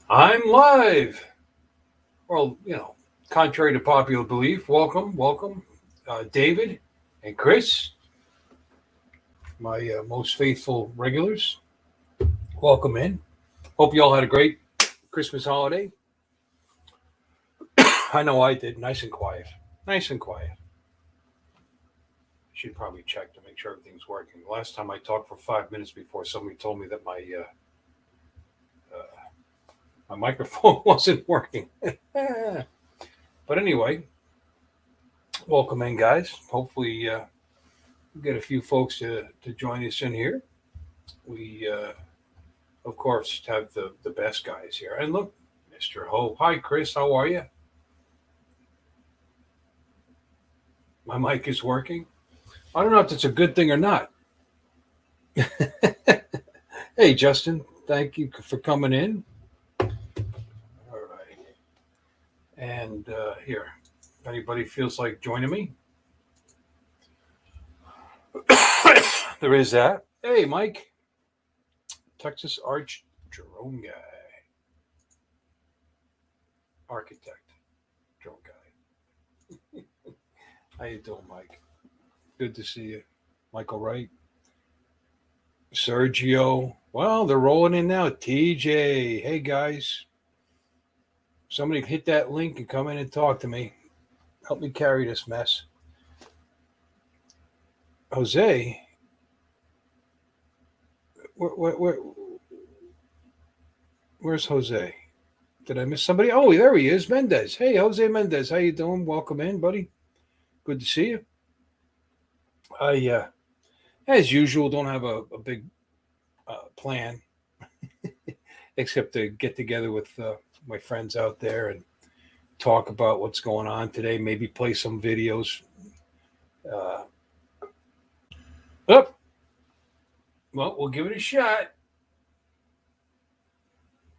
I'm live. Well, contrary to popular belief, welcome, David and Chris, my most faithful regulars. Welcome in. Hope you all had a great Christmas holiday. I know I did. Nice and quiet. Nice and quiet. Should probably check to make sure everything's working. Last time I talked for 5 minutes before somebody told me that my microphone wasn't working. But anyway, welcome in, guys. Hopefully, we get a few folks to join us in here. We, of course, have the best guys here. And look, Mr. Ho. Hi, Chris. How are you? My mic is working. I don't know if it's a good thing or not. Hey, Justin. Thank you for coming in. All right. And here, if anybody feels like joining me, there is that. Hey, Mike. Texas Arch drone guy. Architect drone guy. How you doing, Mike? Good to see you. Michael Wright. Sergio. Well, they're rolling in now. TJ. Hey, guys. Somebody hit that link and come in and talk to me. Help me carry this mess. Jose. Where's Jose? Did I miss somebody? Oh, there he is. Mendez. Hey, Jose Mendez. How you doing? Welcome in, buddy. Good to see you. I, as usual, don't have a big plan except to get together with my friends out there and talk about what's going on today. Maybe play some videos. Oh, well, we'll give it a shot.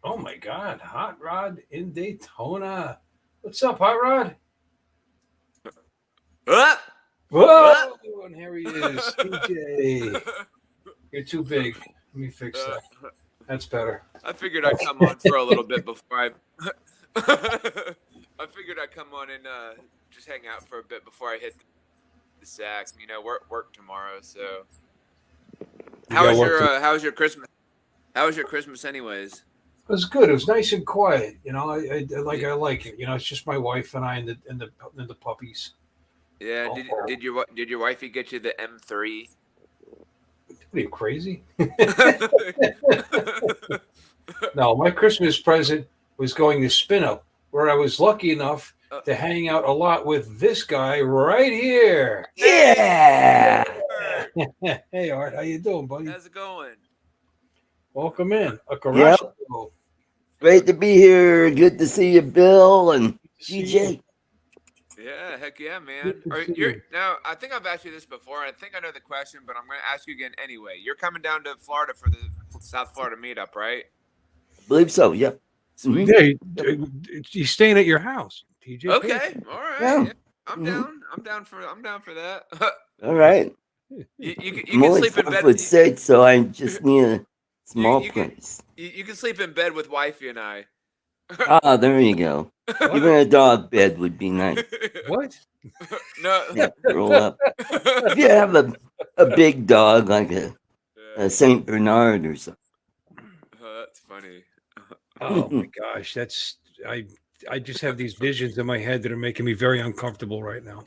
Oh my God, Hot Rod in Daytona. What's up, Hot Rod? What? Whoa, and here he is, TJ. You're too big. Let me fix that. That's better. I figured I'd come on for a little bit before I. I figured I'd come on and just hang out for a bit before I hit the sack. You know, work tomorrow. So, how was your Christmas? How was your Christmas, anyways? It was good. It was nice and quiet. I like it. It's just my wife and I and the puppies. Yeah. Did your wifey get you the M3? What are you, crazy? No, my Christmas present was going to Spin Up, where I was lucky enough to hang out a lot with this guy right here. Yeah. Hey, Art, how you doing, buddy? How's it going? Welcome in. A garage. Yep. Great to be here. Good to see you, Bill and TJ. Yeah, heck yeah, man. Now, I think I've asked you this before. I think I know the question, but I'm going to ask you again anyway. You're coming down to Florida for the South Florida meetup, right? I believe so. Yep. Sweet. Yeah, he's staying at your house, TJ. Okay, all right. Yeah. I'm down. I'm down for that. All right. You I'm can only sleep in bed. 5'6", so I just need a small place. You can sleep in bed with wifey and I. Ah, there you go. Even a dog bed would be nice. What? No. Yeah, roll up. If you have a big dog like a Saint Bernard or something. That's funny. Oh my gosh, I just have these visions in my head that are making me very uncomfortable right now.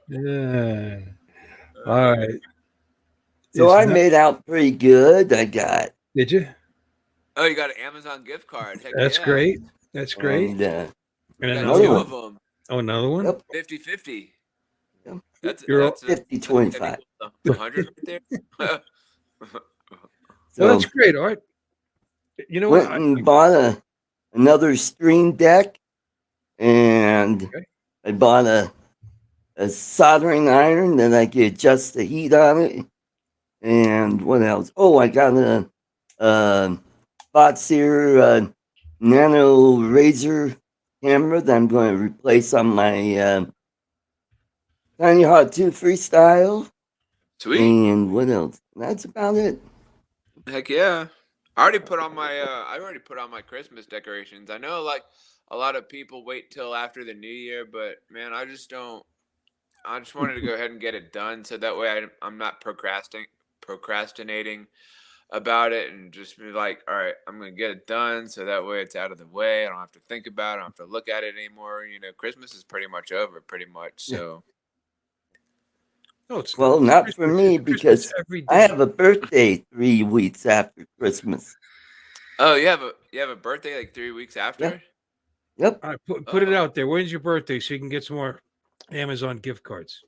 Yeah. All right. So I made out pretty good. I got. Did you? Oh, you got an Amazon gift card. Heck That's yeah. great. That's great. And, And got another two one. of them. Oh, another one. Yep. 50-50. Yep. That's 50-25. 100 right there. So that's great, Art. You know went what? and bought another stream deck, and I bought a soldering iron that I could adjust the heat on it. And what else? Oh, I got a Botseer Nano Razor camera that I'm going to replace on my Tiny Hot 2 Freestyle. Sweet. And what else? That's about it. Heck yeah. I already put on my Christmas decorations. I know like a lot of people wait till after the new year, but man, I just don't. I just wanted to go ahead and get it done so that way I'm not procrastinating about it and just be like, all right, I'm gonna get it done so that way it's out of the way. I don't have to think about it. I don't have to look at it anymore. You know, Christmas is pretty much over, pretty much. Yeah. So No, it's Well, not. not for me It's Christmas because every I day. have a birthday 3 weeks after Christmas. oh, you have a birthday like 3 weeks after? Yep. All right, put it Oh. out there. When's your birthday so you can get some more Amazon gift cards?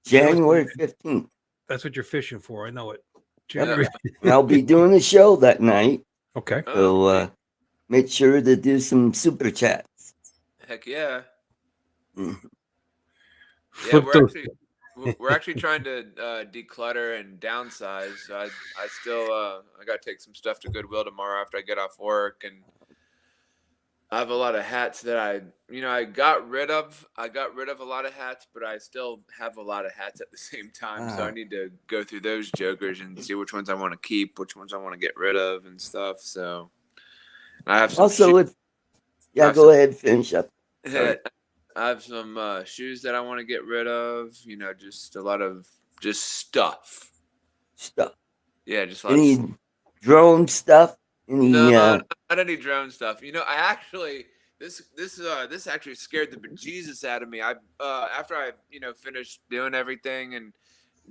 January 15th. That's what you're fishing for. I know it. Yep. January. And I'll be doing a show that night. Okay. Oh, So make sure to do some super chats. heck yeah. Mm. Yeah, Flip those. we're actually trying to declutter and downsize. So I still I got to take some stuff to Goodwill tomorrow after I get off work, and I have a lot of hats that I got rid of. I got rid of a lot of hats, but I still have a lot of hats at the same time. So I Wow. need to go through those jokers and see which ones I want to keep, which ones I want to get rid of and stuff. So I have some Also, shoes. go ahead, finish up. Sorry. I have some shoes that I want to get rid of. You know, just a lot of just stuff. Stuff. Yeah, just a lot Any of drone stuff? Any no, not any drone stuff. You know, I actually this actually scared the bejesus out of me. I after I finished doing everything and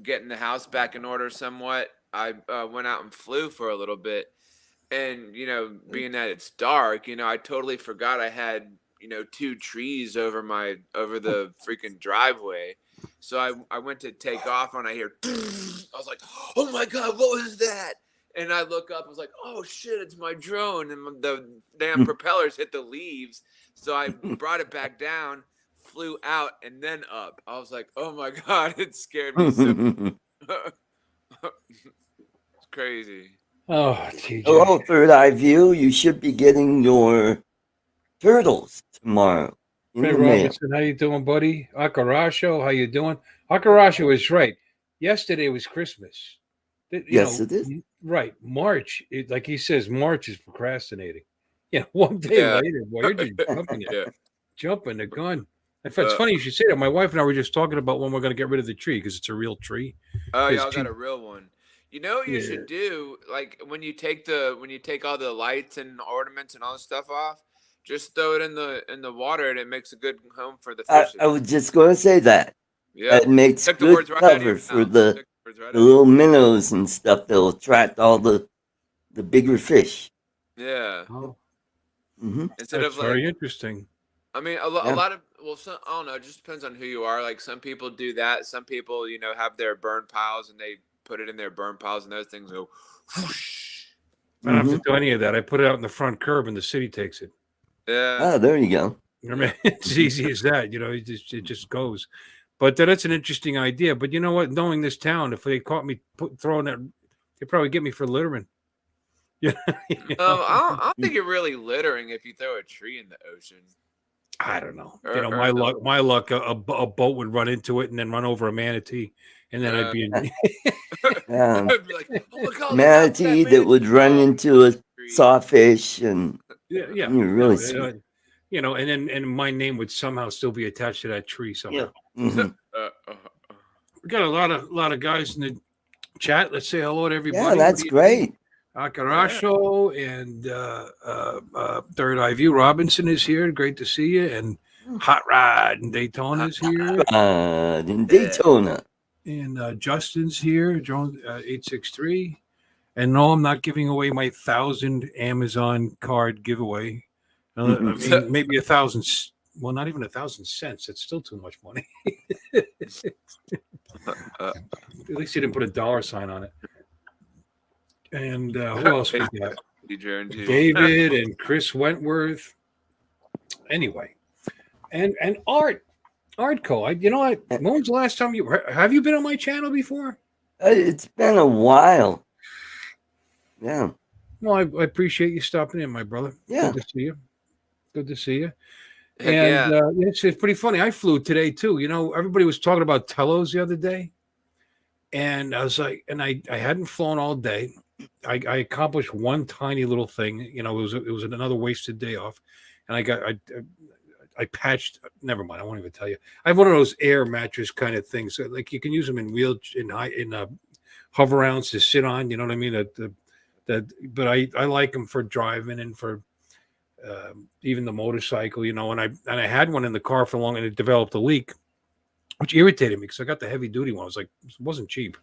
getting the house back in order somewhat, I went out and flew for a little bit. And being that it's dark, I totally forgot I had two trees over the freaking driveway. So I went to take off and I hear I was like, oh my god, what was that? And I look up, I was like, oh shit, it's my drone, and the damn propellers hit the leaves. So I brought it back down, flew out, and then up. I was like, oh my god, it scared me so. It's crazy. Oh, TJ. Hello, Third Eye View. You should be getting your turtles tomorrow in Hey, the mail. Robinson, how you doing, buddy? Akarasho, how you doing? Akarasho is right. Yesterday was Christmas. Yes, it is. Right. March, like he says, March is procrastinating. Yeah, one day Yeah. later, boy, you're just Yeah. jumping the gun. In fact, it's funny you should say that. My wife and I were just talking about when we're going to get rid of the tree because it's a real tree. Oh, 'Cause y'all she- got a real one. You know what you Yeah. should do? Like when you take all the lights and ornaments and all this stuff off, just throw it in the water and it makes a good home for the fishes. I was just going to say that. Yeah. It makes Took the good words right out of your cover for mouth. the Took the words right out the of your little minnows and stuff that'll attract all the bigger fish. Yeah. Oh, Hmm Instead that's of like, very interesting. I mean, a Yeah. lot of some, I don't know. It just depends on who you are. Like some people do that. Some people, have their burn piles and they put it in their burn piles and those things go whoosh. I don't have to do any of that. I put it out in the front curb and the city takes it. Yeah. Ah, there you go. I mean, it's as easy as that. It just goes. But that's an interesting idea. But you know what? Knowing this town, if they caught me throwing that, they'd probably get me for littering. Yeah. I don't think you're really littering if you throw a tree in the ocean. I don't know. Or My no. luck, a boat would run into it and then run over a manatee, and then I'd be in. I'd be like, oh my god, Manatee that would run into a sawfish, and Yeah. you're really No, sweet. and my name would somehow still be attached to that tree somehow. Mhm. We got a lot of guys in the chat. Let's say hello to everybody. Yeah, that's great. Akarasho and Third Eye View Robinson is here. Great to see you. And Hot Rod in Daytona is here. In Daytona. And Justin's here. Jones 863. And no, I'm not giving away my 1,000 Amazon card giveay. I mean, maybe 1,000. Well, not even 1,000 cents. That's still too much money. At least you didn't put a dollar sign on it. And who else we got? David and Chris Wentworth. Anyway, and Artco. When was the last time have you been on my channel before? It's been a while. Yeah. Well, I appreciate you stopping in, my brother. Yeah. Good to see you. Good to see you. Heck And yeah. it's pretty funny. I flew today too. Everybody was talking about Telos the other day, and I was like, and I hadn't flown all day, I accomplished one tiny little thing. It was another wasted day off, and I patched. Never mind. I won't even tell you. I have one of those air mattress kind of things. So, like you can use them in hover rounds to sit on. You know what I mean? But I like them for driving and for even the motorcycle. And I had one in the car for long, and it developed a leak, which irritated me because I got the heavy duty one. I was like, it wasn't cheap.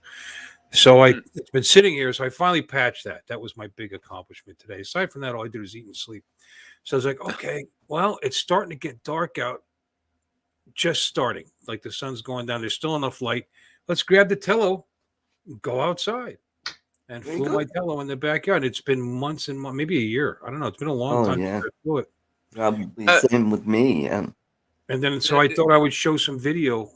So it's been sitting here. So I finally patched that. That was my big accomplishment today. Aside from that, all I did was eat and sleep. So I was like, okay, well, it's starting to get dark out. Just starting. Like the sun's going down. There's still enough light. Let's grab the Tello, go outside. And Very flew my good. Tello in the backyard. It's been months and months, maybe a year. I don't know. It's been a long Oh time yeah, since I flew it. probably same with me. Yeah. And then so I thought I would show some video,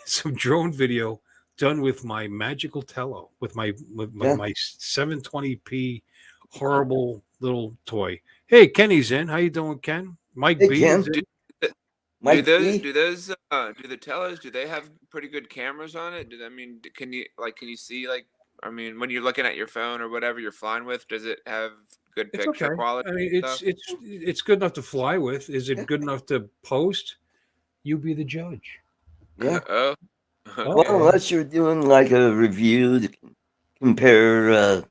some drone video done with my magical Tello, with Yeah. my 720p horrible little toy. Hey, Kenny's in. How you doing, Ken? Mike Hey, B is Ken. in. Mike B. Do the Tellos, do they have pretty good cameras on it? Can you see, like, when you're looking at your phone or whatever you're flying with, does it have good It's picture okay. quality I mean, and stuff? it's good enough to fly with. Is Yeah. it good enough to post? You be the judge. Yeah. Oh, Well, okay. unless you're doing like a review to compare,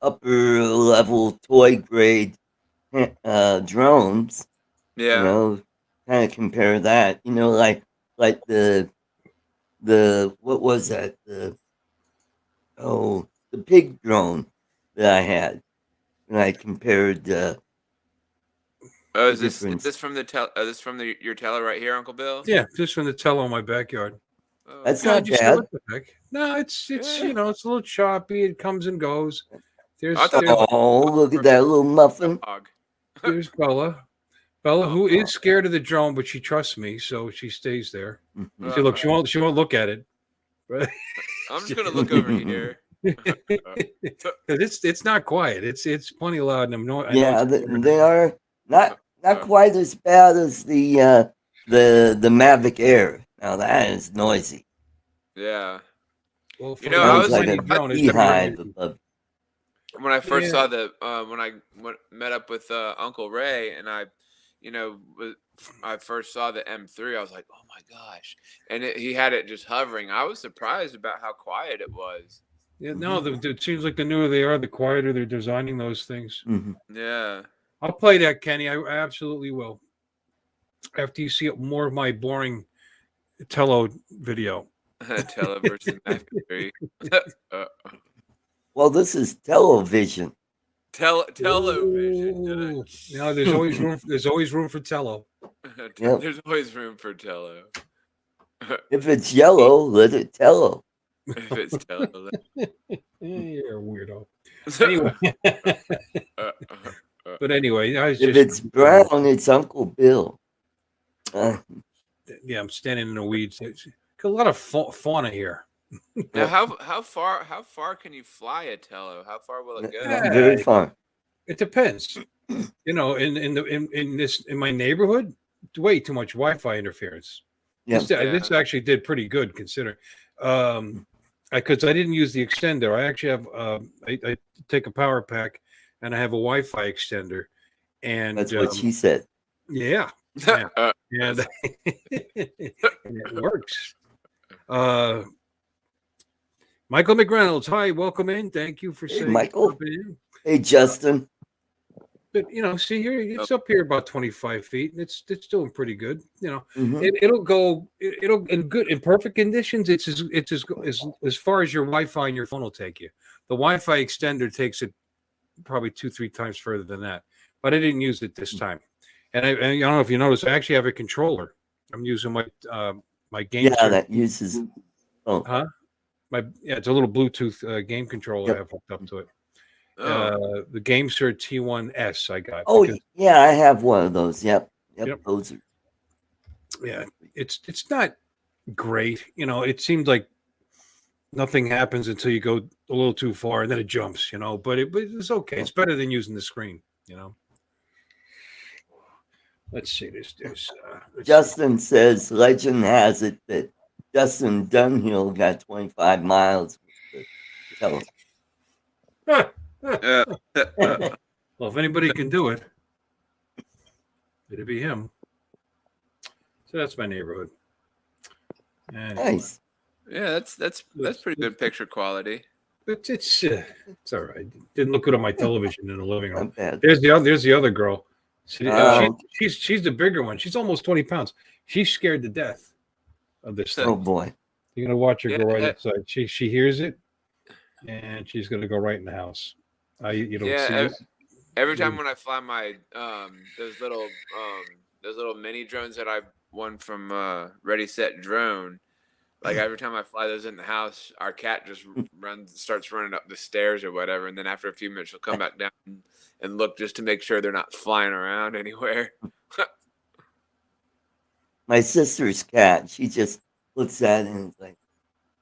upper level toy grade drones, Yeah. kind of compare that, like the what was that? The pig drone that I had, and I compared Oh, the is difference. this from your teller right here, Uncle Bill? Yeah, just from the Tello in my backyard. Oh, That's Yeah, I not okay. just said, what bad. the heck? No, it's Yeah. it's a little choppy. It comes and goes. I There's thought there's that Oh, look was at that little muffin. a dog. there's Bella. Bella, Oh, who is scared of the drone, but she trusts me, so she stays there. Mhm. See, look, she won't look at it. But I'm just gonna look over here. because it's not quiet. It's plenty loud, and I know Yeah, it's they are not Uh, quite as bad as the Mavic Air. Now that is noisy. yeah. well You for know, a I little Sounds was like tiny a drone. It's pretty beehive noisy. above. when I first Yeah, saw when I met up with Uncle Ray, and I first saw the M3. I was like, oh my gosh! And he had it just hovering. I was surprised about how quiet it was. yeah. No, Mhm, it seems like the newer they are, the quieter they're designing those things. mhm. Yeah. I'll play that, Kenny. I absolutely will. After you see more of my boring Tello video. Tele versus Mac 3. uh, Well, this is television. Television. Ooh. No, there's always room. There's always room for Tello. Yep. There's always room for Tele. If it's yellow, let it tello. If it's Tele. You're a weirdo. uh, Anyway, but anyway, I was If just it's brown, it's Uncle Bill. yeah. I'm standing in the weeds. There's a lot of fauna here. now, Yep. how far can you fly a Tello? How far will it go? Not very far. It depends. In my neighborhood, way too much Wi-Fi interference. Yep. This actually did pretty good considering. Because I didn't use the extender. I actually have I take a power pack and I have a Wi-Fi extender, and That's what she said. yeah, and it works. Michael McReynolds, hi, welcome in. Thank you for Hey, saying Michael. jumping in. Hey, Justin. But see here, it's up here about 25 feet, and it's doing pretty good. Mhm. It'll in perfect conditions. It's as far as your Wi-Fi and your phone will take you. The Wi-Fi extender takes it probably 2-3 times further than that. But I didn't use it this time, and I don't know if you noticed, I actually have a controller. I'm using my game. Yeah, that uses. Oh, Huh? It's a little Bluetooth game controller I Yep. have hooked up to it. Oh. The GameSir T1S I got. oh because, yeah, I have one of those. Yep. Yep. Those are. yeah, it's not great. It seems like nothing happens until you go a little too far and then it jumps. But it's okay. It's better than using the screen. Let's see. Let's Justin says legend has it that Justin Dunhill got 25 miles with tell him. Uh, Well, if anybody can do it, it'd be him. So that's my neighborhood. Anyway, Nice. yeah, that's pretty good picture quality. It's all right. Didn't look good on my television in the living room. Not bad. There's the other girl. Oh. She's the bigger one. She's almost 20 pounds. She's scared to death of this Oh thing. boy. You're gonna watch her Yeah, go right yeah. inside. She hears it, and she's gonna go right in the house. You don't see it. Every time when I fly my those little mini drones that I won from Ready Set Drone, like every time I fly those in the house, our cat just starts running up the stairs or whatever, and then after a few minutes she'll come back down and look just to make sure they're not flying around anywhere. My sister's cat, she just looks at it and is like,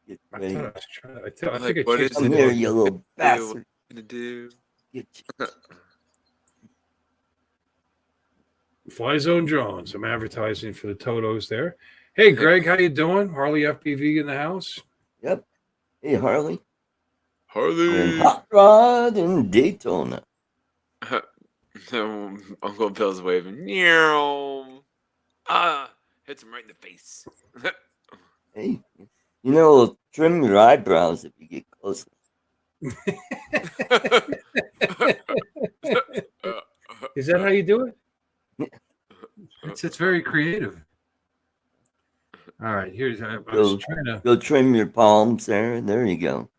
get I ready. thought I was trying. I think Like, I what chased is the Come it? here, dog. you little bastard. To do? Get you. Fly Zone Jones. I'm advertising for the Totos there. Hey, Greg, how you doing? Harley FPV in the house. Yep. Hey, Harley. And Harley. Hot Rod in Daytona. Uncle Bill's waving. Meow. Hits him right in the face. Hey, you know, it'll trim your eyebrows if you get close. Is that how you do it? It's very creative. All right, here's I was trying to. Go trim your palms there. There you go.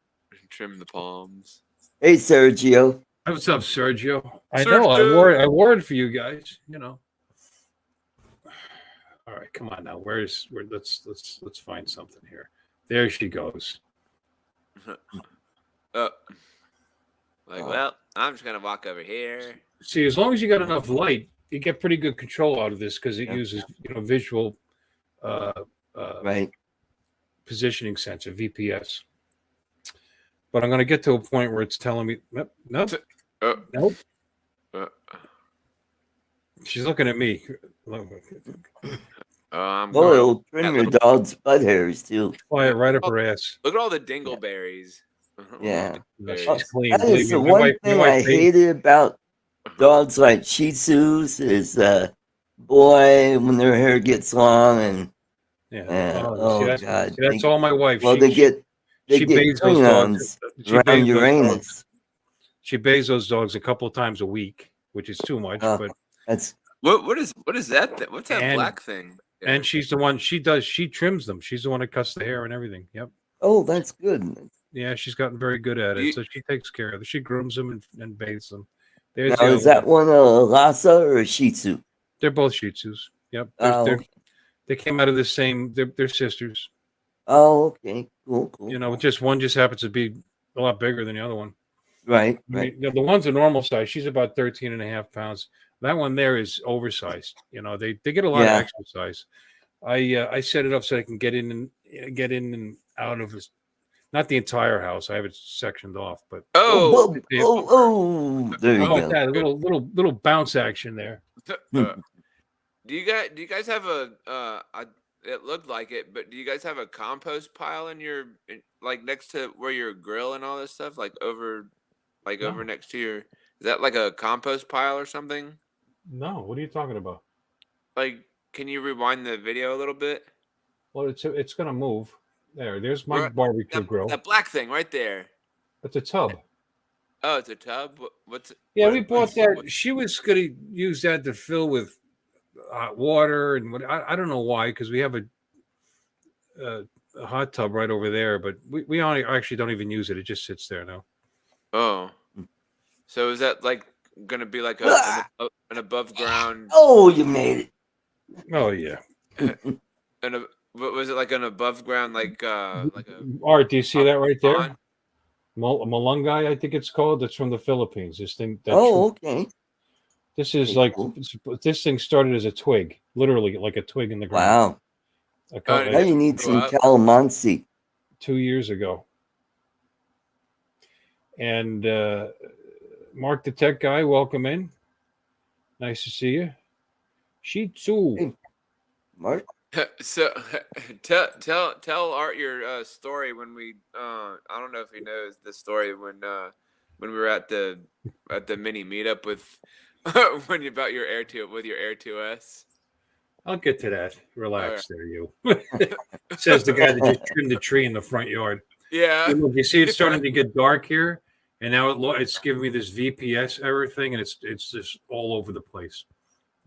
Trim the palms. Hey, Sergio. What's up, Sergio? I Sergio. know I wore it for you guys. You know. All right, come on now. Let's find something here. There she goes. Well, I'm just gonna walk over here. See, as long as you got enough light, you get pretty good control out of this because it uses visual Right. positioning sensor (VPS). But I'm going to get to a point where it's telling me nope. She's looking at me. It'll trim your dog's butt hairs too. Fly it right up her ass. Look at all the dingleberries. Yeah. She's clean. That is the My one wife thing I hated about dogs like Shih Tzus is boy, when their hair gets long and God. That's all my wife. Well, they get bathes those dogs. around Uranus. She bathes those dogs a couple of times a week, which is too much. But that's what is that? What's that black thing? And she's the one. She trims them. She's the one that cuts the hair and everything. Yep. Oh, that's good. Yeah, she's gotten very good at it. So she takes care of them. She grooms them and bathes them. Now, is that one a Lhasa or a Shih Tzu? They're both Shih Tzus. Yep. They came out of the same. They're sisters. Oh, okay. Cool. You know, one just happens to be a lot bigger than the other one. Right. I mean, the one's a normal size. She's about 13.5 pounds. That one there is oversized. You know, they get a lot of exercise. I set it up so I can get in and out of this. Not the entire house. I have it sectioned off, but there you go. That little bounce action there. Do you guys have it looked like it, but do you guys have a compost pile like next to where your grill and all this stuff, over next to your? Is that like a compost pile or something? No. What are you talking about? Like, can you rewind the video a little bit? Well, it's gonna move. There's my barbecue grill. That black thing right there. It's a tub. Oh, it's a tub. We bought that. She was gonna use that to fill with hot water and what. I don't know why, because we have a hot tub right over there, but we actually don't even use it. It just sits there now. Oh, so is that like gonna be like an above ground? Oh, you made it. Oh yeah. What was it, like an above ground, like a Art? Do you see that right there? pond? Malunggay, I think it's called. That's from the Philippines. This thing. Okay. This is cool. This thing started as a twig, literally like a twig in the ground. Wow. Now you need some calamansi. 2 years ago. And Mark the Tech Guy, welcome in. Nice to see you. Shih Tzu. Hey, Mark. So tell Art your story when we I don't know if he knows the story when we were at the mini meetup with when you about your Air 2 with your Air 2S. I'll get to that. All right. Relax there, you. Says the guy that just trimmed the tree in the front yard. Yeah. Look, you see, it's starting to get dark here, and now it's giving me this VPS error thing, and it's just all over the place.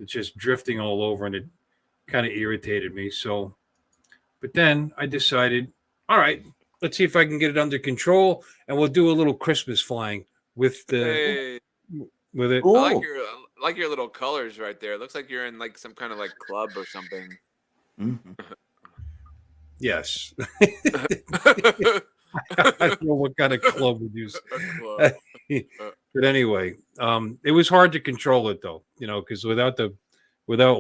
It's just drifting all over, and it kind of irritated me. So, but then I decided, all right, let's see if I can get it under control, and we'll do a little Christmas flying with the Hey, with it. Cool. I like your little colors right there. It looks like you're in like some kind of like club or something. Mhm. Yes, A I don't know what kind of club would use. club. But anyway, it was hard to control it though, because without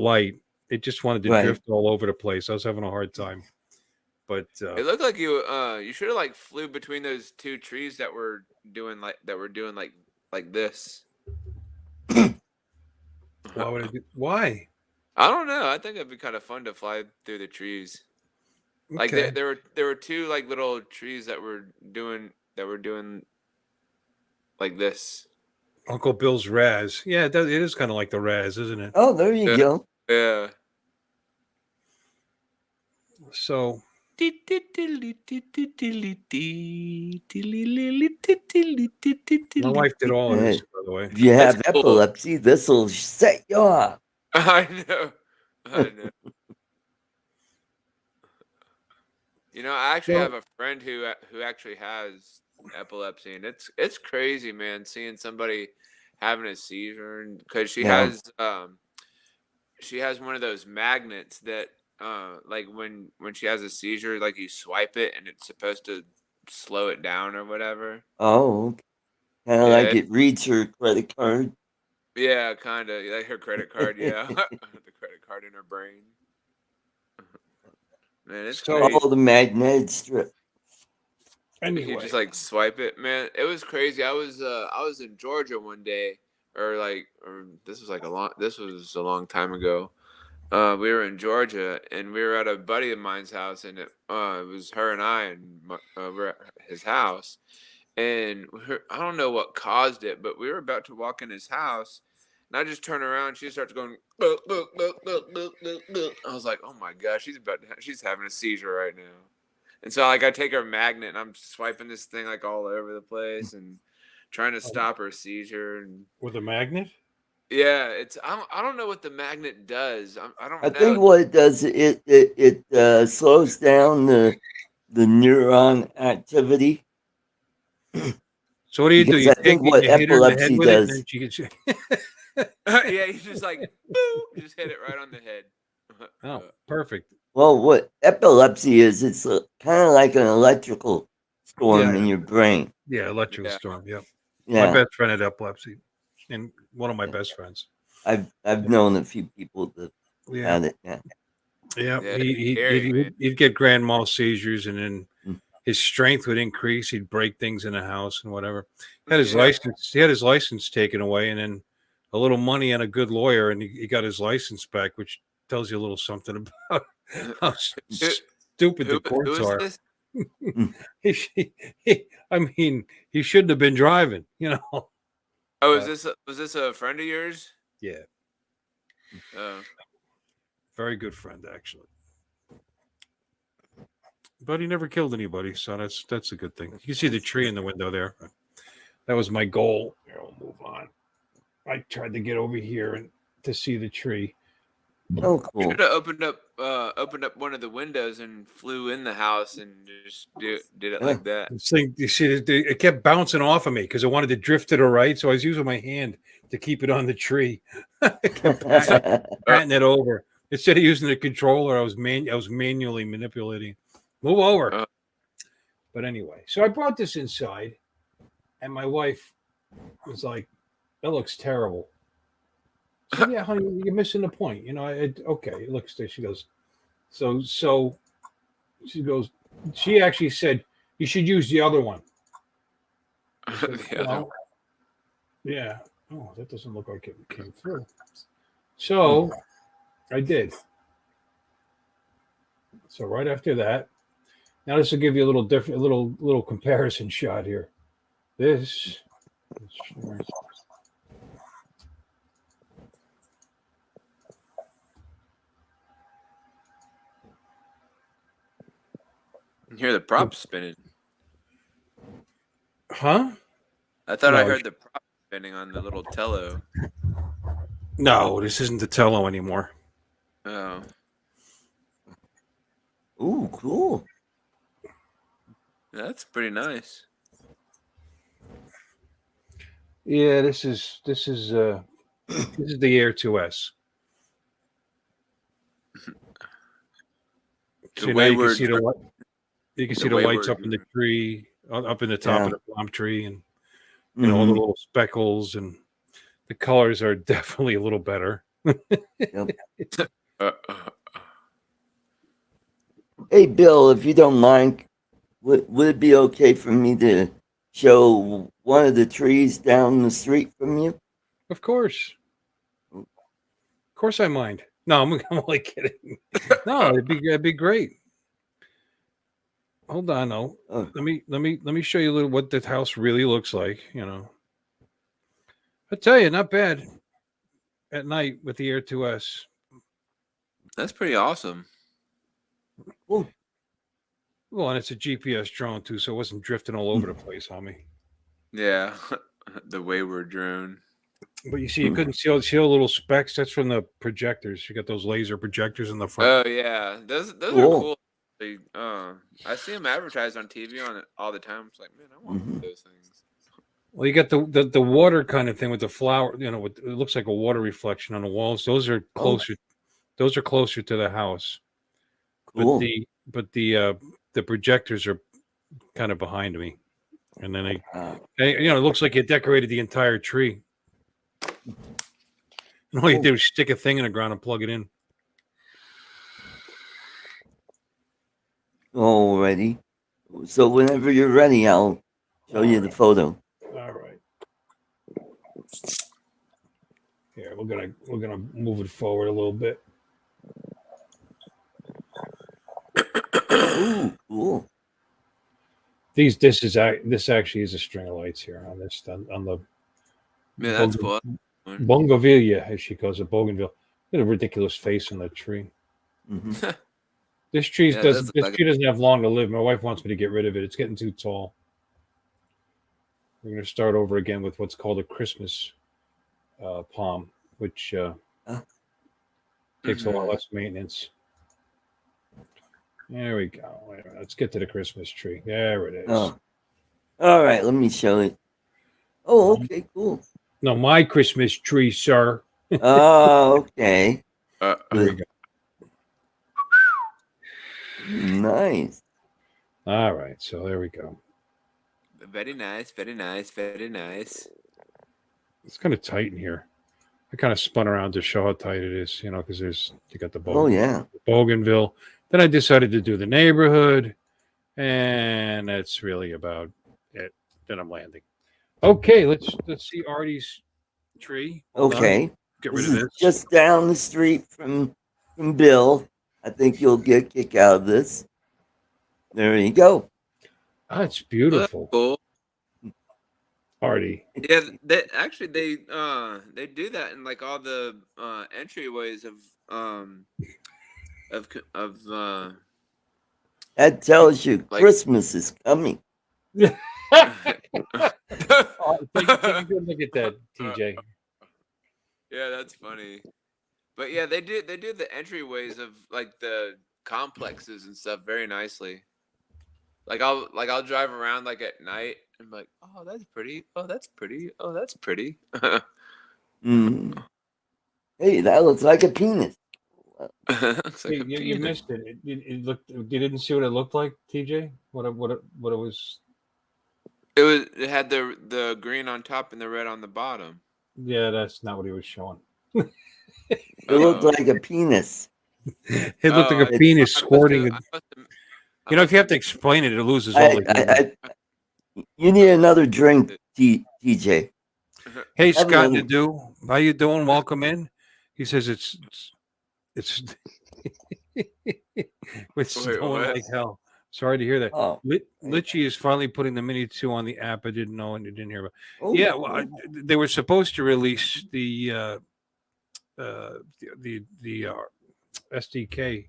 light, it just wanted to Right. drift all over the place. I was having a hard time. But It looked like you should have like flew between those two trees that were doing like this. why would I do? Why? I don't know. I think it'd be kind of fun to fly through the trees. Like Okay, there were two like little trees that were doing like this. Uncle Bill's Raz. Yeah, it is kind of like the Raz, isn't it? Oh, there you Yeah. go. Yeah. So My wife did all of this, by the way. If you That's have cool. epilepsy, this will set you off. I know. I know. You know, I actually have a friend who actually has epilepsy, and it's crazy, man, seeing somebody having a seizure, and because Yeah. she has one of those magnets that like when she has a seizure, like you swipe it and it's supposed to slow it down or whatever. Oh, kind of Yeah, like it reads your credit card. yeah, kind of like her credit card. Yeah, the credit card in her brain. Man, it's So crazy. Oh, the magnetic strip. You anyway, just like swipe it, man. It was crazy. I was in Georgia one day, or this was a long time ago. We were in Georgia and we were at a buddy of mine's house, and it was her and I, and we're at his house, and I don't know what caused it, but we were about to walk in his house, and I just turn around, she starts going. "Look, look, look, look, look, look, look." I was like, "Oh my gosh, she's having a seizure right now." And so like I take her magnet and I'm swiping this thing like all over the place and trying to stop her seizure. And with a magnet. yeah, I don't know what the magnet does. I I don't think know. what it does, it slows down the neuron activity. So what do? Because You I take think it, what you hit her in the head epilepsy with it, and then does, she gets. Yeah, you just like boop, just hit it right on the head. Oh, perfect. well, what epilepsy is, it's kind of like an electrical storm Yeah, in your brain. yeah, electrical Yeah. storm. Yeah, my Yeah, best friend had epilepsy, and one of my best friends. I've known a few people that Yeah, had it. Yeah. yeah. Yeah, it's scary, man. He'd get grand mal seizures, and then Mm. his strength would increase. He'd break things in the house and whatever. Had his Yeah. license. He had his license taken away, and then a little money and a good lawyer, and he got his license back, which tells you a little something about how Who, stupid the who courts is are. this? I mean, he shouldn't have been driving. Oh, was this a friend of yours? Yeah, Oh. very good friend actually. But he never killed anybody, so that's a good thing. You can see the tree in the window there. That was my goal. Here, I'll move on. I tried to get over here and to see the tree. Oh, cool. Should have opened up one of the windows and flew in the house and just did it like that. This thing, you see, it kept bouncing off of me because I wanted to drift to the right, so I was using my hand to keep it on the tree. I kept patting it over instead of using the controller. I was manually manipulating. Move over. But anyway, so I brought this inside, and my wife was like, "That looks terrible." I said, "Yeah, honey, you're missing the point. Okay, it looks." She goes, so she goes. She actually said you should use the other one. I said, well, yeah. Oh, that doesn't look like it came through. So I did. So right after that, now this will give you a little comparison shot here. This. You hear the props spinning. Huh? I thought I No, heard the props spinning on the little tello. no, this isn't the Tello anymore. Oh. Ooh, cool. That's pretty nice. Yeah, this is this is the Air 2S. So now you can see the lights up in the tree, up in the top of the palm tree, and all the little speckles, and the colors are definitely a little better. Yep. Hey, Bill, if you don't mind, would it be okay for me to show one of the trees down the street from you? Of course. Of course I mind. No, I'm only kidding. No, it'd be great. Hold on, though. Oh. Let me show you a little what the house really looks like. I tell you, not bad at night with the Air 2S. That's pretty awesome. Ooh. Well, and it's a GPS drone too, so it wasn't drifting all over the place on me. Yeah, the wayward drone. But you see, you couldn't see all the little specks. That's from the projectors. You got those laser projectors in the front. Oh yeah, those Cool. are cool. I see them advertised on TV on it all the time. It's like, man, I want one of those things. Well, you got the water kind of thing with the flower. It looks like a water reflection on the walls. Those are closer. Those are closer to the house. Cool. But the projectors are kind of behind me, and then it looks like you decorated the entire tree. And all you did was stick a thing in the ground and plug it in. Alrighty. So whenever you're ready, I'll show you the photo. All right. Here, we're gonna move it forward a little bit. Ooh, cool. This actually is a string of lights here on the. Yeah, that's cool. Bougainvillea, as she calls it, Bougainville. Got a ridiculous face on that tree. Mm-hmm. This tree doesn't have long to live. My wife wants me to get rid of it. It's getting too tall. We're going to start over again with what's called a Christmas palm, which takes a lot less maintenance. There we go. Wait a minute. Let's get to the Christmas tree. There it is. Oh. All right, let me show it. Oh, okay, cool. No, my Christmas tree, sir. Oh, okay. There we go. Nice. All right, so there we go. Very nice, very nice, very nice. It's kind of tight in here. I kind of spun around to show how tight it is, because you got the Bougainville. Then I decided to do the neighborhood, and that's really about it. Then I'm landing. Okay, let's see Artie's tree. Hold on. Get rid of this. Just down the street from Bill. I think you'll get a kick out of this. There you go. That's beautiful. Cool. Artie. Yeah, they do that in like all the entryways of that tells you Christmas is coming. Take a good look at that, TJ. Yeah, that's funny. But yeah, they do the entryways of like the complexes and stuff very nicely. Like I'll drive around like at night and be like, oh, that's pretty. Oh, that's pretty. Oh, that's pretty. Hey, that looks like a penis. You missed it. It looked. You didn't see what it looked like, TJ. What it was. It had the green on top and the red on the bottom. Yeah, that's not what he was showing. It looked like a penis. It looked like a penis squirting. If you have to explain it, it loses all the. You need another drink, TJ. Hey, Scott Nadeau, how you doing? Welcome in. He says it's It's Wait, snowing what? like hell. Sorry to hear that. Oh, Litchi is finally putting the Mini 2 on the app. I didn't know and you didn't hear about. oh, Yeah, well, they were supposed to release the SDK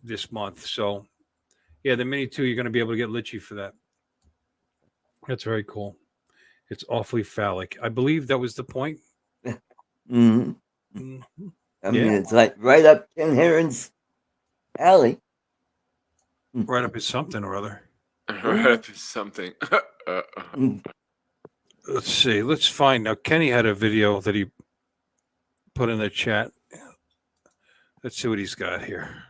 this month. So yeah, the Mini 2, you're going to be able to get Litchi for that. That's very cool. It's awfully phallic. I believe that was the point. mhm. Mhm. I Yeah. mean, it's like right up Ken Heron's alley. Right up is something or other. Right up is something. Mm. Let's see. Let's find now. Kenny had a video that he put in the chat. Let's see what he's got here.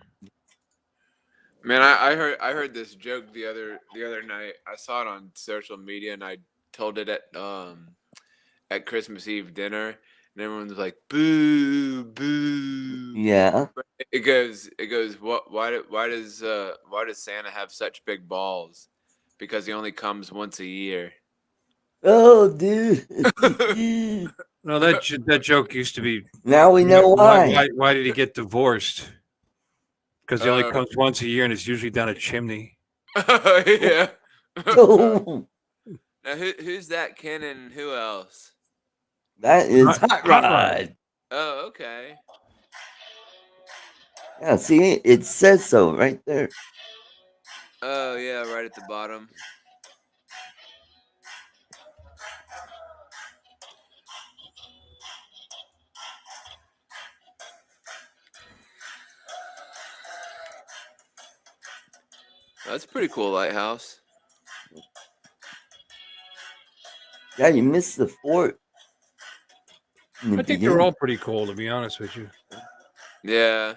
Man, I heard this joke the other night. I saw it on social media and I told it at Christmas Eve dinner and everyone was like boo boo. Yeah. It goes why does Santa have such big balls? Because he only comes once a year. Oh, dude. No, that joke used to be. Now we know why. Why did he get divorced? Because he only Uh, comes once a year and it's usually down a chimney. yeah. Oh, Now who's that Ken and who else? that is Hot Hot Rod. Rod. Oh, okay. Yeah, see, it says so right there. Oh yeah, right at the bottom. That's a pretty cool lighthouse. Yeah, you missed the fort. In the I think beginning. they're all pretty cool, to be honest with you. Yeah.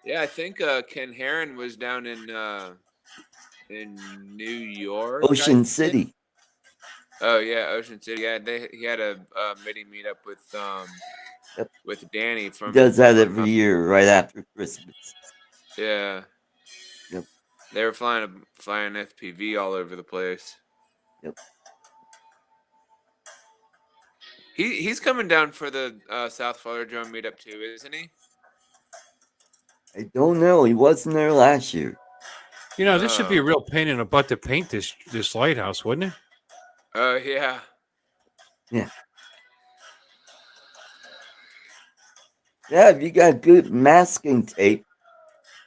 Yeah, I think Ken Heron was down in New York. I Ocean think. City. Oh yeah, Ocean City. Yeah, he had a mini meetup Yep. with Danny He from. does that every year right after Christmas. Yeah. Yep. They were flying FPV all over the place. Yep. He's coming down for the South Florida drone meetup too, isn't he? I don't know. He wasn't there last year. You know, this should be a real pain in the butt to paint this lighthouse, wouldn't it? Oh yeah. Yeah. Yeah, if you got good masking tape.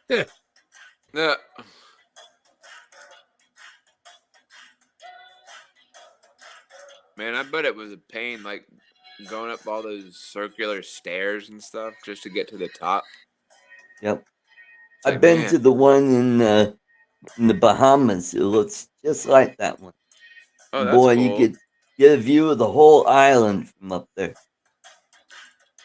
Yeah. Yeah. Man, I bet it was a pain, like going up all those circular stairs and stuff just to get to the top. Yep. Like, I've been man. to the one in the Bahamas. It looks just like that one. Oh, that's Boy, cool. you could get a view of the whole island from up there.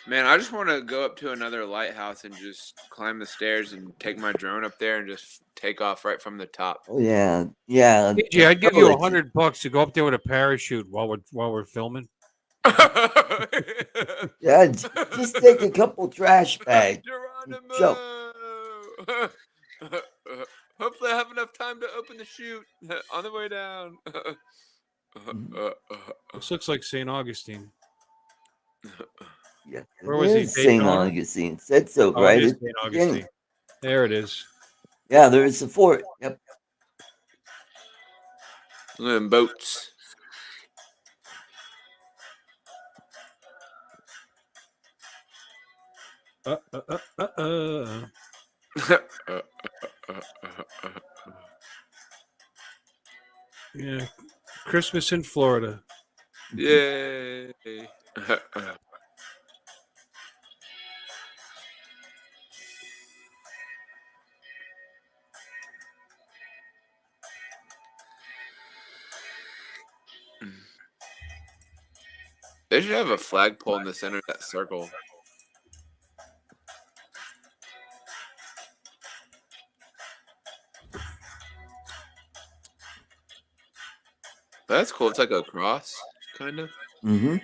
Man, I just want to go up to another lighthouse and just climb the stairs and take my drone up there and just take off right from the top. Oh yeah, yeah. AJ, I'd give you $100 to go up there with a parachute while we're filming. Yeah, just take a couple trash bags. Geronimo! Hopefully, I have enough time to open the chute on the way down. This looks like St. Augustine. Yeah, Where was he? St. Augustine. It said so, Oh, right? it is St. Augustine. There it is. Yeah, there is a fort. Yep. Look at them boats. Yeah, Christmas in Florida. Yay! They should have a flagpole in the center of that circle. That's cool. It's like a cross, kind of. Mm-hmm.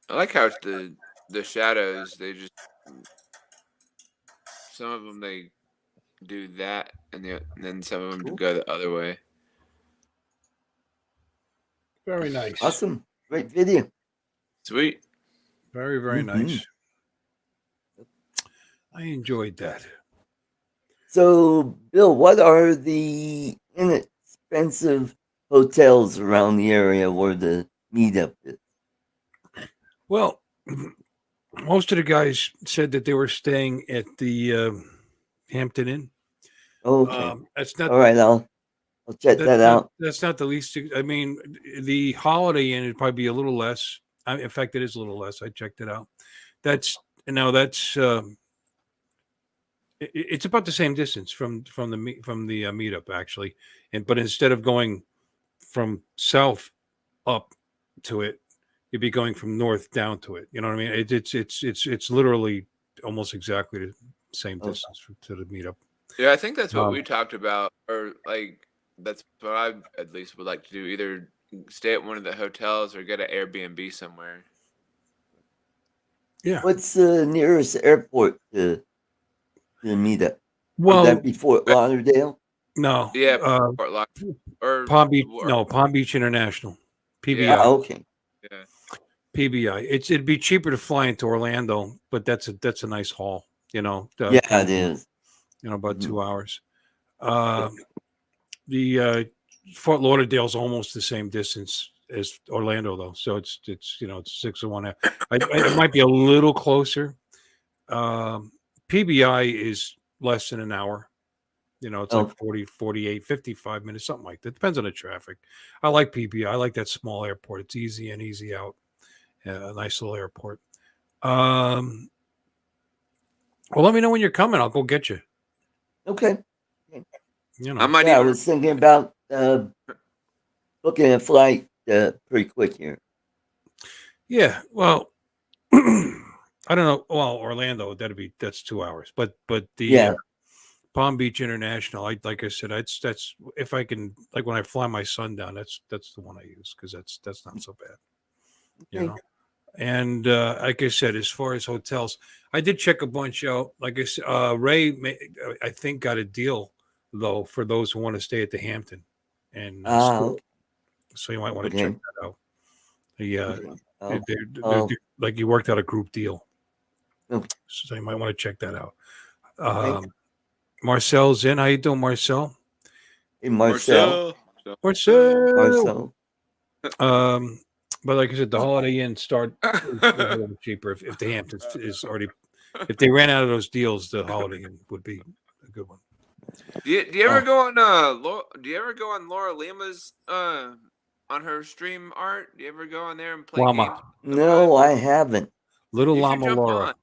I like how it's the shadows. They just some of them they do that, and then some of them Cool. go the other way. Very nice. Awesome. Great video. Sweet. Very, very Mhm. nice. I enjoyed that. So, Bill, what are the inexpensive hotels around the area where the meetup is? Well, most of the guys said that they were staying at the Hampton Inn. Okay. That's not All right, I'll check that out. that's not the least. I mean, the Holiday Inn would probably be a little less. In fact, it is a little less. I checked it out. That's it's about the same distance from the meetup actually, but instead of going from south up to it, you'd be going from north down to it. You know what I mean? It's literally almost exactly the same Okay. distance to the meetup. Yeah, I think that's what we talked about, or like that's what I at least would like to do. Either stay at one of the hotels or get an Airbnb somewhere. Yeah. What's the nearest airport to the meetup? Would Well, that be Fort Lauderdale? no. Yeah, Fort Lauderdale or Palm Beach. No, Palm Beach International. PBI. Yeah. Okay. Yeah. PBI. It'd be cheaper to fly into Orlando, but that's a nice haul. You know. Yeah, it is. You know, about Mhm. 2 hours. The Fort Lauderdale's almost the same distance as Orlando, though. So it's 6 or 1 hour. It might be a little closer. PBI is less than an hour. You know, it's like 40, 48, 55 minutes, something like that. Depends on the traffic. I like PBI. I like that small airport. It's easy in, easy out. A nice little airport. Well, let me know when you're coming. I'll go get you. Okay. You know, I might Yeah, I even was thinking about booking a flight pretty quick here. yeah. Well, I don't know. Well, Orlando, that's 2 hours. But the Palm Beach International, like I said, that's if I can, like when I fly my son down, that's the one I use because that's not so bad. You know. And like I said, as far as hotels, I did check a bunch out. Like I said, Ray, I think, got a deal though for those who want to stay at the Hampton, and Okay. so you might want to check that out. Okay. They're like you worked out a group deal, Okay. so you might want to check that out. Marcel's in. How you doing, Marcel? Hey, Marcel. Marcel. But like I said, the Holiday Inn is a little cheaper if the Hamptons is already. If they ran out of those deals, the Holiday Inn would be a good one. Do you ever go on do you ever go on Laura Lima's on her stream art? Do you ever go on there and play games? No, I haven't. Little You should Llama jump Laura. on.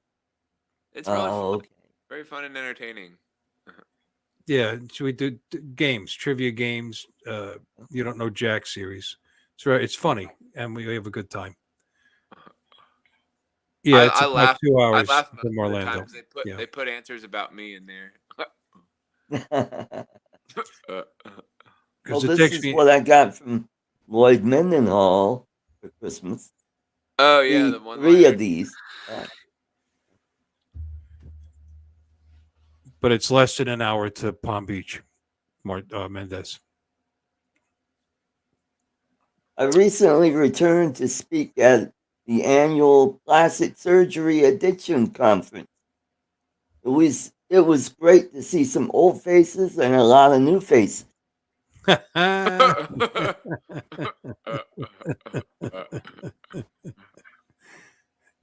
It's really fun. Okay. Very fun and entertaining. Yeah, should we do games, trivia games? You don't know Jack series. It's right. It's funny, and we have a good time. Yeah, it's I about laugh. 2 hours I laugh from Orlando. Times they put answers about me in there. Well, this is what I got from Lloyd Mendenhall for Christmas. Oh yeah, the one. Three of these. But it's less than an hour to Palm Beach, Mendez. I recently returned to speak at the annual Plastic Surgery Addiction Conference. It was great to see some old faces and a lot of new faces.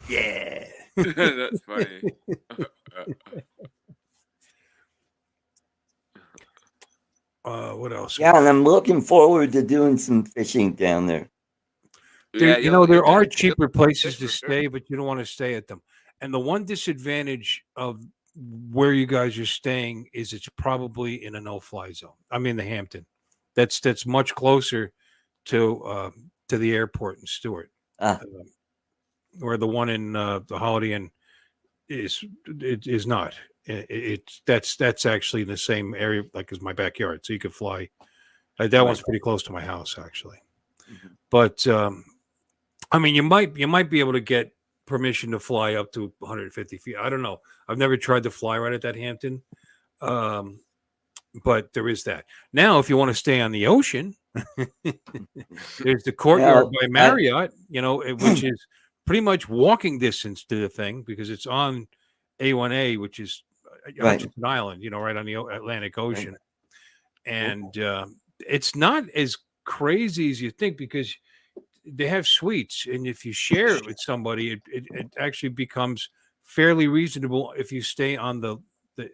Yeah. That's funny. What else? Yeah, and I'm looking forward to doing some fishing down there. There are cheaper places to stay, but you don't want to stay at them. And the one disadvantage of where you guys are staying is it's probably in a no-fly zone. I mean, the Hampton. That's much closer to the airport in Stewart, where the one in the Holiday Inn is not. That's actually in the same area like as my backyard, so you could fly. That one's pretty close to my house actually. Mm-hmm. But I mean, you might be able to get permission to fly up to 150 feet. I don't know. I've never tried to fly right at that Hampton, but there is that. Now, if you want to stay on the ocean, There's the Courtyard Now, by Marriott, which is pretty much walking distance to the thing because it's on A1A, which is right, Hutchinson Island, right on the Atlantic right. Ocean. And it's not as crazy as you think because they have suites, and if you share it with somebody, it actually becomes fairly reasonable if you stay on the the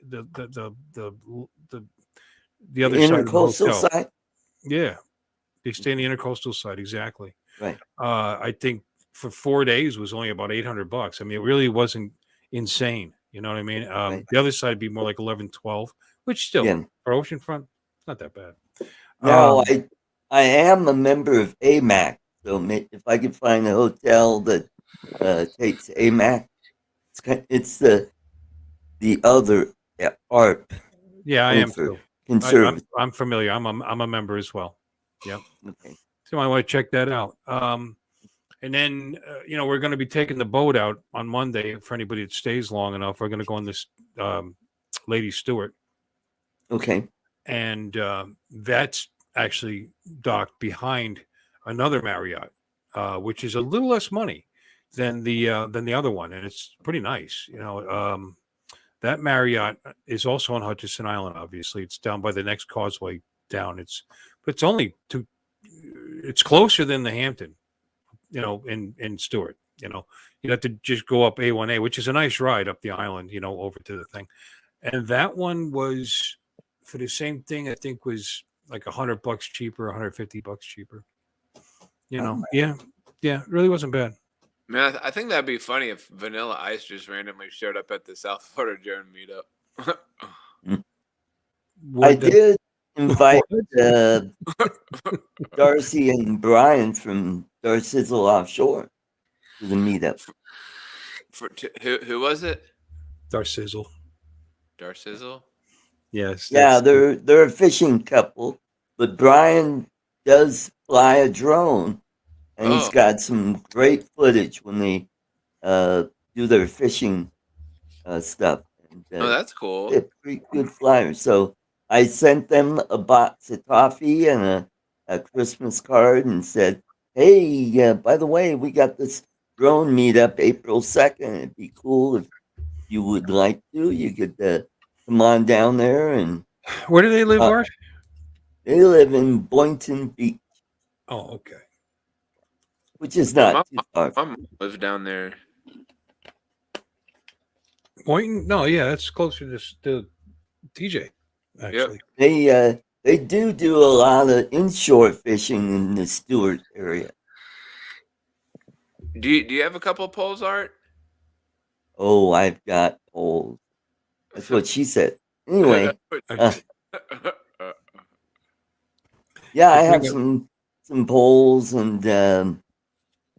The other side of the intercoastal hotel. side, Yeah, they stay in the intercoastal side exactly. right? I think for 4 days was only about $800. I mean, it really wasn't insane. You know what I mean? Right. The other side would be more like 11, 12, which still Yeah. for oceanfront, it's not that bad. Now, I am a member of AMAC, so if I could find a hotel that takes AMAC, it's the other ARP. Yeah, I am too. Conservative. I'm familiar. I'm a member as well. Yep. Okay. So I want to check that out. And then we're going to be taking the boat out on Monday for anybody that stays long enough. We're going to go on this Lady Stewart, Okay. and that's actually docked behind another Marriott, which is a little less money than the other one, and it's pretty nice. That Marriott is also on Hutchinson Island. Obviously, it's down by the next causeway down. But it's only it's closer than the Hampton, in Stewart. You'd have to just go up A1A, which is a nice ride up the island, over to the thing. And that one was for the same thing. I think was like $100 cheaper, $150 cheaper. Oh. Yeah, it really wasn't bad. Man, I think that'd be funny if Vanilla Ice just randomly showed up at the South Florida Joan meetup. I did invite Darcy and Brian from Darcizzle Offshore to the meetup. Who was it? Darcizzle. Darcizzle? Yes. Yeah, they're a fishing couple, but Brian does fly a drone, and he's got some great footage when they do their fishing stuff. And, that's cool. They're pretty good flyers. So I sent them a box of coffee and a Christmas card and said, "Hey, by the way, we got this drone meetup April 2nd. It'd be cool if you would like to. You could come on down there." And where do they live, Art? They live in Boynton Beach. Oh, okay. Which is not too far. My mom lives down there. Boynton? No, yeah, that's closer to TJ. Actually, yep. They do a lot of inshore fishing in the Stewart area. Do you have a couple of poles, Art? Oh, I've got poles. That's what she said. Anyway, yeah, I have some poles, and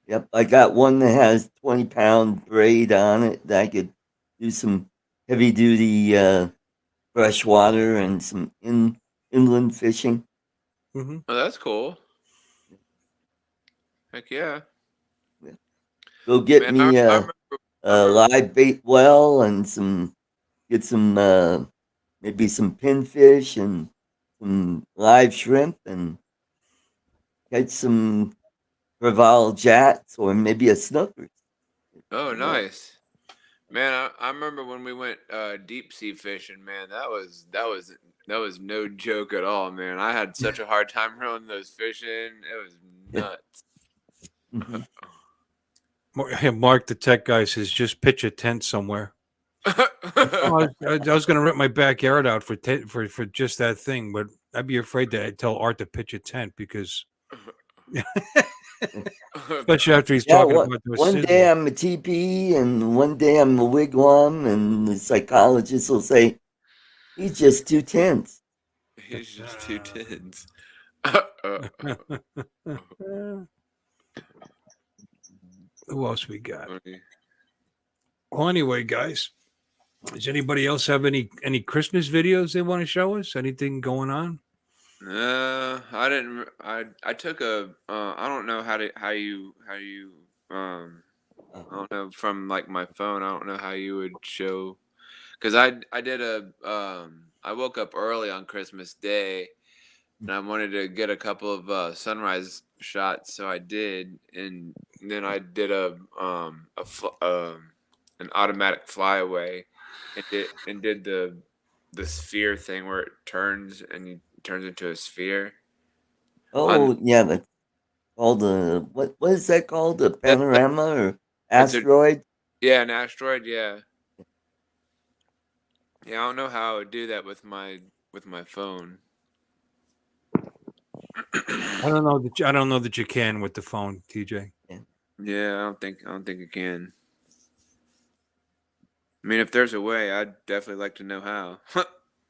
yep, I got one that has 20-pound braid on it that I could do some heavy duty freshwater and some inland fishing. Mm-hmm. Oh, that's cool. Heck yeah. Go get me a live bait well and get some maybe some pinfish and some live shrimp and catch some Creval jats or maybe a snooker. Oh, nice. Man, I remember when we went deep sea fishing, man, that was no joke at all, man. I had such a hard time reeling those fish in. It was nuts. Mm-hmm. Mark, the tech guy, says just pitch a tent somewhere. I was going to rip my backyard out for just that thing, but I'd be afraid to tell Art to pitch a tent because, especially after he's talking about one day I'm a teepee and one day I'm a wigwam, and the psychologist will say he's just too tense. He's just too tense. Who else we got? Well, anyway, guys, does anybody else have any Christmas videos they want to show us? Anything going on? I didn't. I took a. I don't know how you. I don't know from like my phone. I don't know how you would show. Because I did a. I woke up early on Christmas Day, and I wanted to get a couple of sunrise shots, so I did, and then I did an automatic flyaway, and did the sphere thing where it turns and you turns into a sphere. On Oh, yeah, that's called a what is that called? A that's like panorama or it's a asteroid? yeah an asteroid yeah. Yeah, I don't know how I would do that with my phone. I don't know that you can with the phone, TJ. Yeah. Yeah, I don't think it can. I mean, if there's a way, I'd definitely like to know how.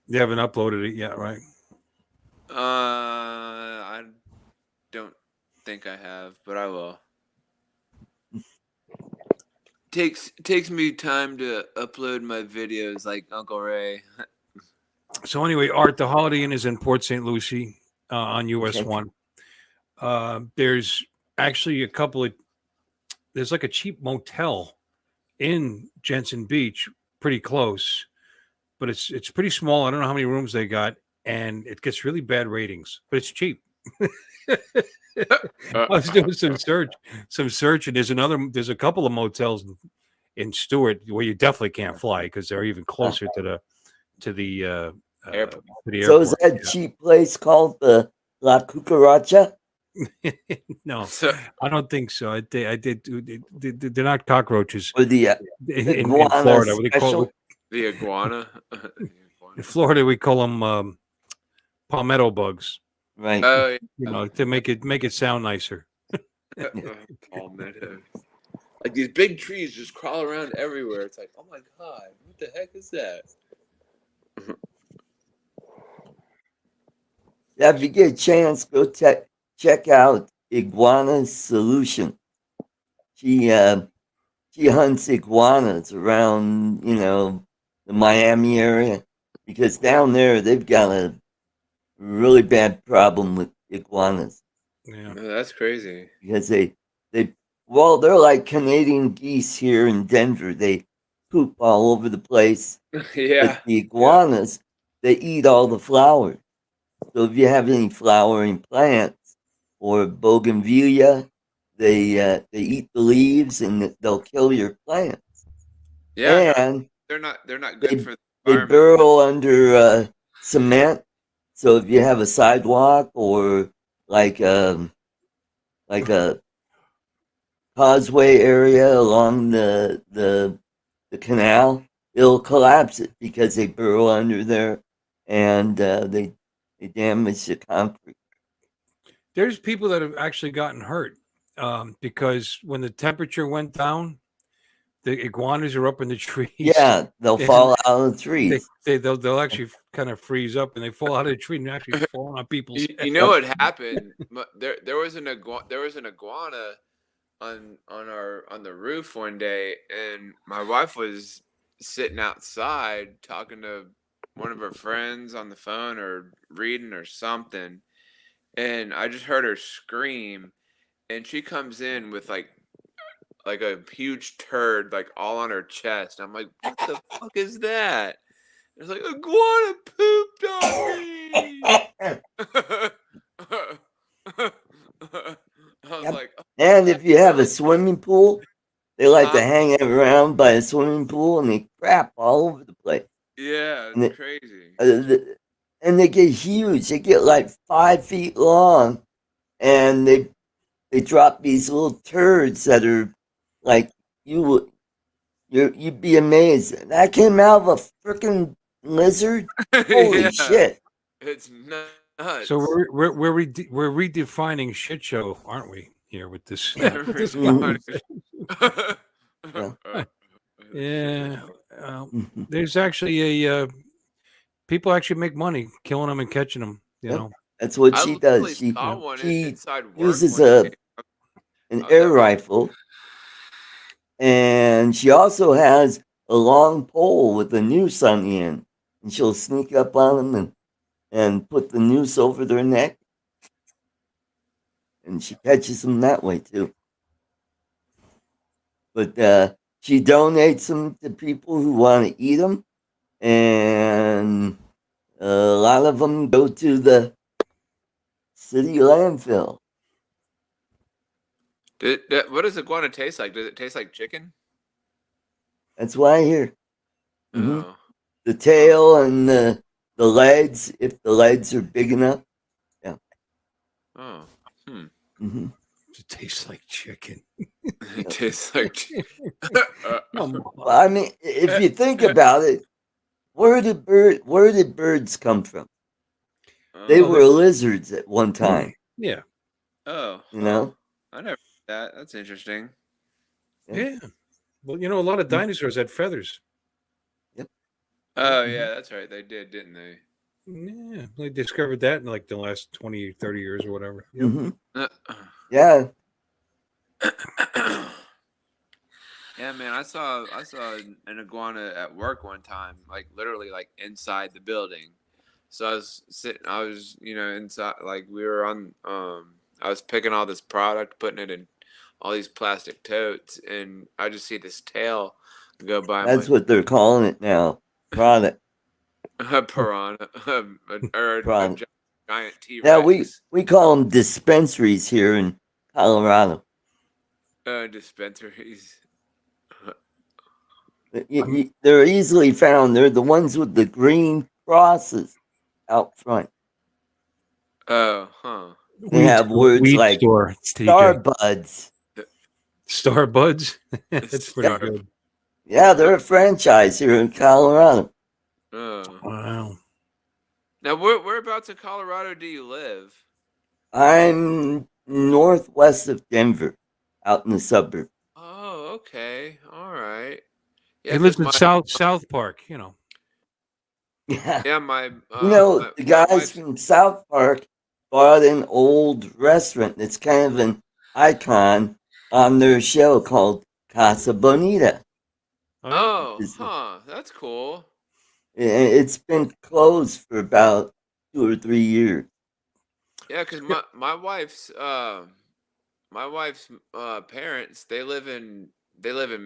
You haven't uploaded it yet, right? I don't think I have, but I will. Takes me time to upload my videos like Uncle Ray. So anyway, Art, the Holiday Inn is in Port St. Lucie on US Okay. 1. There's actually a couple of there's like a cheap motel in Jensen Beach, pretty close, but it's pretty small. I don't know how many rooms they got, and it gets really bad ratings, but it's cheap. I was doing some search, and there's a couple of motels in Stewart where you definitely can't fly because they're even closer to the Airport. to the So is airport. that cheap place called the La Cucaracha? No, So I don't think so. I did. They're not cockroaches Or the in iguana Florida. What they call it? special? the iguana. In Florida, we call them palmetto bugs. Right. Oh You yeah, know, to make it sound nicer. palmetto. Like these big trees just crawl around everywhere. It's like, oh my god, what the heck is that? Yeah, if you get a chance, go check out Iguana's Solution. She hunts iguanas around, the Miami area because down there they've got a really bad problem with iguanas Yeah. No, that's crazy. because they well, they're like Canadian geese here in Denver. They poop all over the place, but Yeah, the yeah, iguanas, they eat all the flowers. So if you have any flowering plants or bougainvillea, they eat the leaves and they'll kill your plant. yeah. No, And they're not good they for the they environment. burrow under cement. So if you have a sidewalk or like like a causeway area along the canal, it'll collapse it because they burrow under there and they damage the concrete. There's people that have actually gotten hurt because when the temperature went down, the iguanas are up in the trees, Yeah, they'll and fall out of the trees. they'll actually kind of freeze up, and they fall out of the tree and actually fall on people's You heads. know Yep. what happened? There was an iguana on the roof one day, and my wife was sitting outside talking to one of her friends on the phone or reading or something, and I just heard her scream, and she comes in with like a huge turd like all on her chest. I'm like, what the fuck is that? It's like iguana pooped on me. I was Yep. like, oh, And that if you have a really? swimming pool, they like to Huh? hang around by a swimming pool and they crap all over the place. Yeah, And it's it, crazy. and they get huge. They get like 5 feet long, and they drop these little turds that are like you would you'd be amazed. That came out of a freaking lizard. Holy Yeah, shit! it's So nuts. we're redefining shit show, aren't we? Here with this Yeah. with this Mhm. conversation. Yeah. Shit. Yeah, Mhm. there's actually people actually make money killing them and catching them. You Yep. know, That's what I she does. literally She saw yeah. one she inside work uses one day. an I was air at work. rifle, and she also has a long pole with a noose on the end, and she'll sneak up on them and put the noose over their neck, and she catches them that way too. But she donates them to people who want to eat them, and a lot of them go to city landfill. What does iguana taste like? Does it taste like chicken? That's what I hear. Hmm. Oh, The huh. tail and the legs, if the legs are big enough. Yeah. Oh, hmm. Hmm. It tastes like chicken. It tastes like. Come Well, on. I mean, if you think about it, where did birds come from? They Well, oh, were lizards at one time. yeah, oh, You huh. know. I never heard that. That's interesting. Yeah. yeah. Well, a lot of Mm. dinosaurs had feathers. Yep. Oh Hmm. yeah, that's right. They did, didn't they? Yeah, they discovered that in like the last 20, 30 years or whatever. Yep. Hmm. Uh, Yeah. Yeah, man, I saw an iguana at work one time, like literally like inside the building. So I was, inside, like we were on, I was picking all this product, putting it in all these plastic totes, and I just see this tail go by. I'm That's like, what they're calling it now. Product. a piranha, or a Product. giant Yeah, we T-Rex, we call them dispensaries here in Colorado. dispensaries. I'm, They're easily found. They're the ones with the green crosses out front. Oh, huh. They have words weed like store, TJ. Starbuds. The, Starbuds. the That's pretty Yep. star. good. Yeah, they're a franchise here in Colorado. Oh. Wow. Now, whereabouts in Colorado do you live? I'm northwest of Denver, out in the suburb. Oh, okay. All right. Yeah, He because lives in my South Park. Yeah. yeah my The my guys wife's from South Park bought an old restaurant that's kind of an icon on their show called Casa Bonita. Oh yeah. oh It's, huh, that's cool. it's been closed for about 2 or 3 years. Yeah, because Yep. my wife's parents, they live in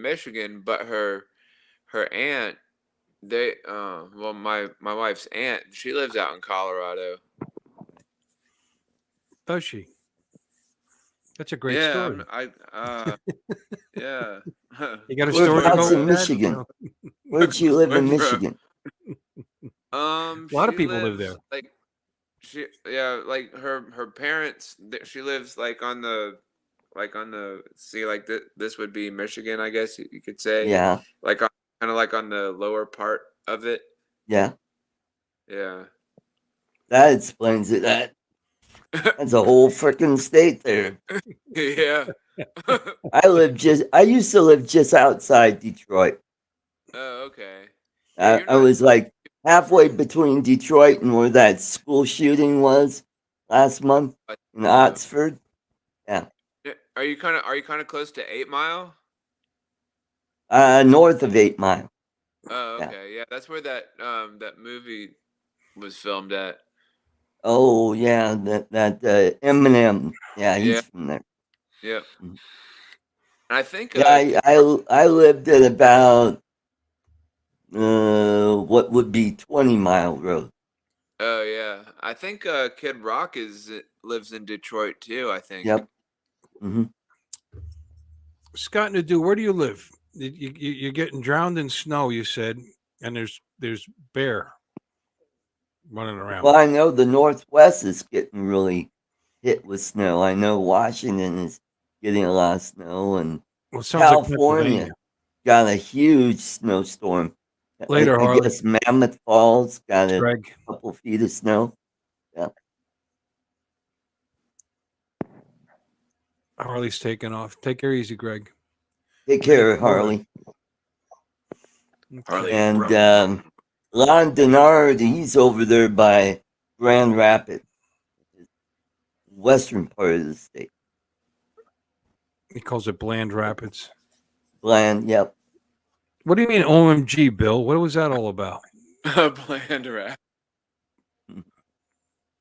Michigan, but her aunt, well, my wife's aunt, she lives out in Colorado. Does she? That's a great Yeah, story. yeah. You got a story to Whereabouts go in with that? Michigan? Where'd she live in Where's her? Michigan? A lot of She people live lives there. like yeah, like her parents. She lives like on the see, like this would be Michigan, I guess you could say, Yeah, like kind of like on the lower part of it. yeah. Yeah. That explains it. That's a whole freaking state there. Yeah. I used to live just outside Detroit. Oh, okay. Yeah, I, you're I not was like halfway from. between Detroit and where that school shooting was last month in Uh, Oxford. Yeah. are you kind of close to 8 Mile? North of 8 Mile. Oh, Yeah. okay. Yeah, that's where that movie was filmed at. Oh yeah, that Eminem. Yeah, Yeah. he's from there. Yep. Mhm. And I think Yeah, Kid Rock. I lived at about what would be 20 Mile Road. Oh yeah, I think Kid Rock lives in Detroit too. I think. Yep. Hmm. Scott Nadeau, where do you live? You're getting drowned in snow, you said, and there's bear running around. Well, I know the Northwest is getting really hit with snow. I know Washington is getting a lot of snow, and Well, it sounds like Pennsylvania. California got a huge snowstorm. Later, I Harley. guess Mammoth Falls got It's a Greg. couple feet of snow. Yeah. Harley's taking off. Take care easy, Greg. Take We're in care, Florida. Harley. Harley. Okay. And Brum, brum. Lon Denard, he's over there by Grand Rapids, western part of the state. He calls it Bland Rapids. Bland, yep. What do you mean, OMG, Bill? What was that all about? Bland rap.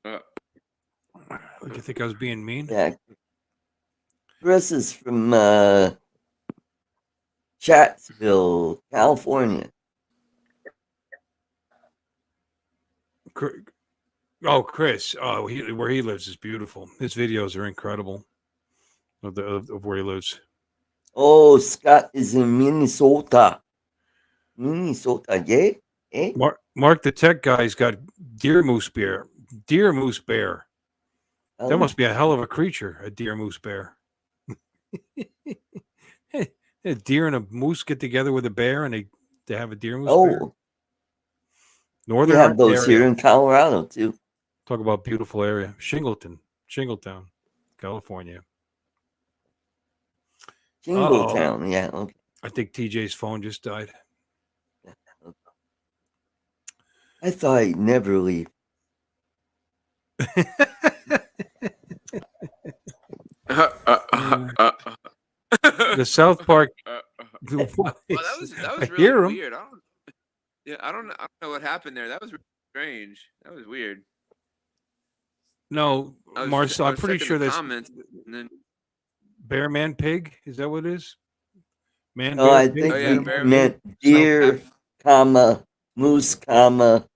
Did you think I was being mean? Yeah. Chris is from Chatsville, California. Oh, Chris. Oh, where he lives is beautiful. His videos are incredible of where he lives. Oh, Scott is in Minnesota. Minnesota, yeah? Eh? Mark the tech guy's got deer moose bear. Deer moose bear. That Oh, must be a hell of a creature, a deer moose bear. A deer and a moose get together with a bear and they have a deer moose bear. oh, we Northern have those area. here in Colorado too. Talk about beautiful area. Shingletown, California. Uh-oh. Shingletown, yeah. Okay. I think TJ's phone just died. I thought he'd never leave. The South Park. Well, that was I really hear him. weird. I don't know what happened there. That was really strange. That was weird. No, Marcel, I'm pretty sure there's comments, and then bear, man, pig. Is that what it is? Man, No, bear, I pig? think yeah, he bear, meant deer, comma, moose, comma,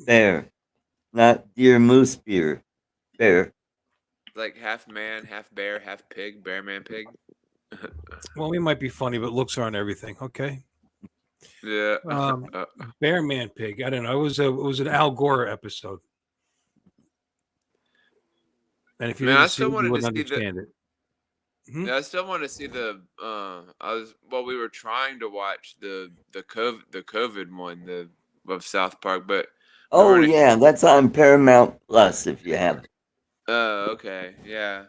bear. Not deer, moose, beer. Bear. like half man, half bear, half pig, bear, man, pig. Well, we might be funny, but looks aren't everything. Okay. Yeah. Bear, man, pig. I don't know. It was an Al Gore episode. And if you didn't see it, you wouldn't understand it. Yeah, I still want to see the. We were trying to watch the COVID one, of South Park, but. Oh yeah, that's on Paramount Plus if you have it. Oh, okay, yeah.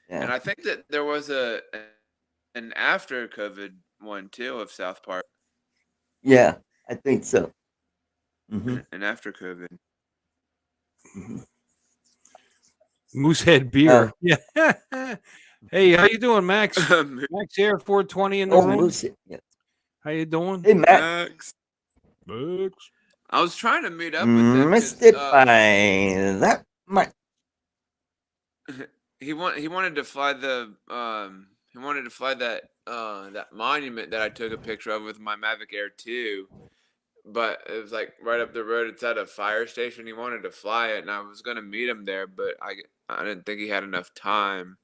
Yeah. And I think that there was an after COVID one too of South Park. Yeah, I think so. And after COVID. Moosehead beer. Yeah. Hey, how you doing, Max? Max here, 420 in the room. Moosehead. Yeah. How you doing? Hey, Max. Max. I was trying to meet up with them. Missed it by that much. He wanted to fly that that monument that I took a picture of with my Mavic Air 2. But it was like right up the road. It's at a fire station. He wanted to fly it, and I was gonna meet him there, but I didn't think he had enough time,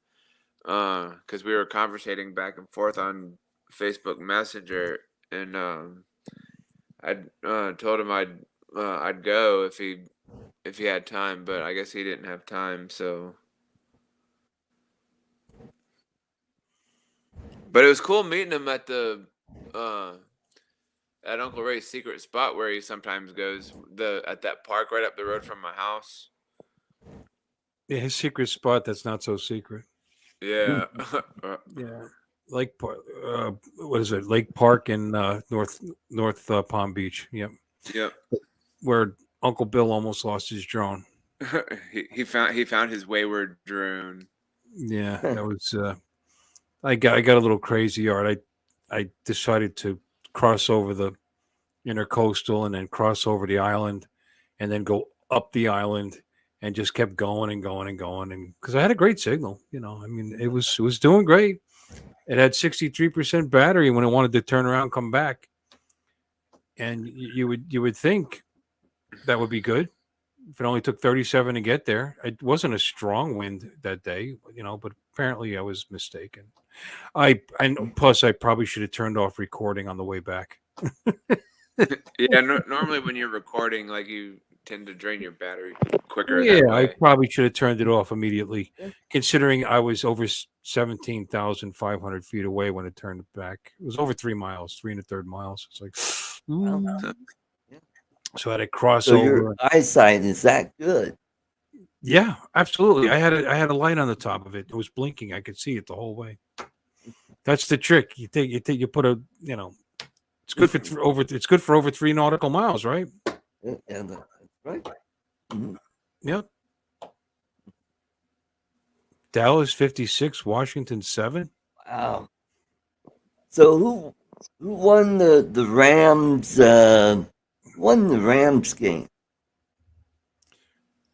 because we were conversating back and forth on Facebook Messenger, and I told him I'd go if he had time, but I guess he didn't have time. So, but it was cool meeting him at the at Uncle Ray's secret spot where he sometimes goes, at that park right up the road from my house. Yeah, his secret spot that's not so secret. Yeah. Yeah. Lake Park. What is it? Lake Park in North Palm Beach. Yep. Yep. Where Uncle Bill almost lost his drone. he found his wayward drone. Yeah, that was. I got a little crazy yard. I decided to cross over the intercoastal and then cross over the island, and then go up the island, and just kept going and going and going, and because I had a great signal, I mean, it was doing great. It had 63% battery when it wanted to turn around, come back, and you would think that would be good if it only took 37 to get there. It wasn't a strong wind that day, but apparently I was mistaken. Plus I probably should have turned off recording on the way back. Yeah, normally when you're recording, like, you tend to drain your battery quicker. Yeah, I probably should have turned it off immediately, considering I was over 17,500 feet away when it turned back. It was over 3 miles, 3 1/3 miles. It's like, so I had to cross over. Your eyesight is that good? Yeah, absolutely. I had a light on the top of it. It was blinking. I could see it the whole way. That's the trick. You put a, it's good for over 3 nautical miles, right? Yeah, that's right. Mm-hmm. Yep. Dallas 56, Washington 7. Wow. So who won the Rams? Won the Rams game?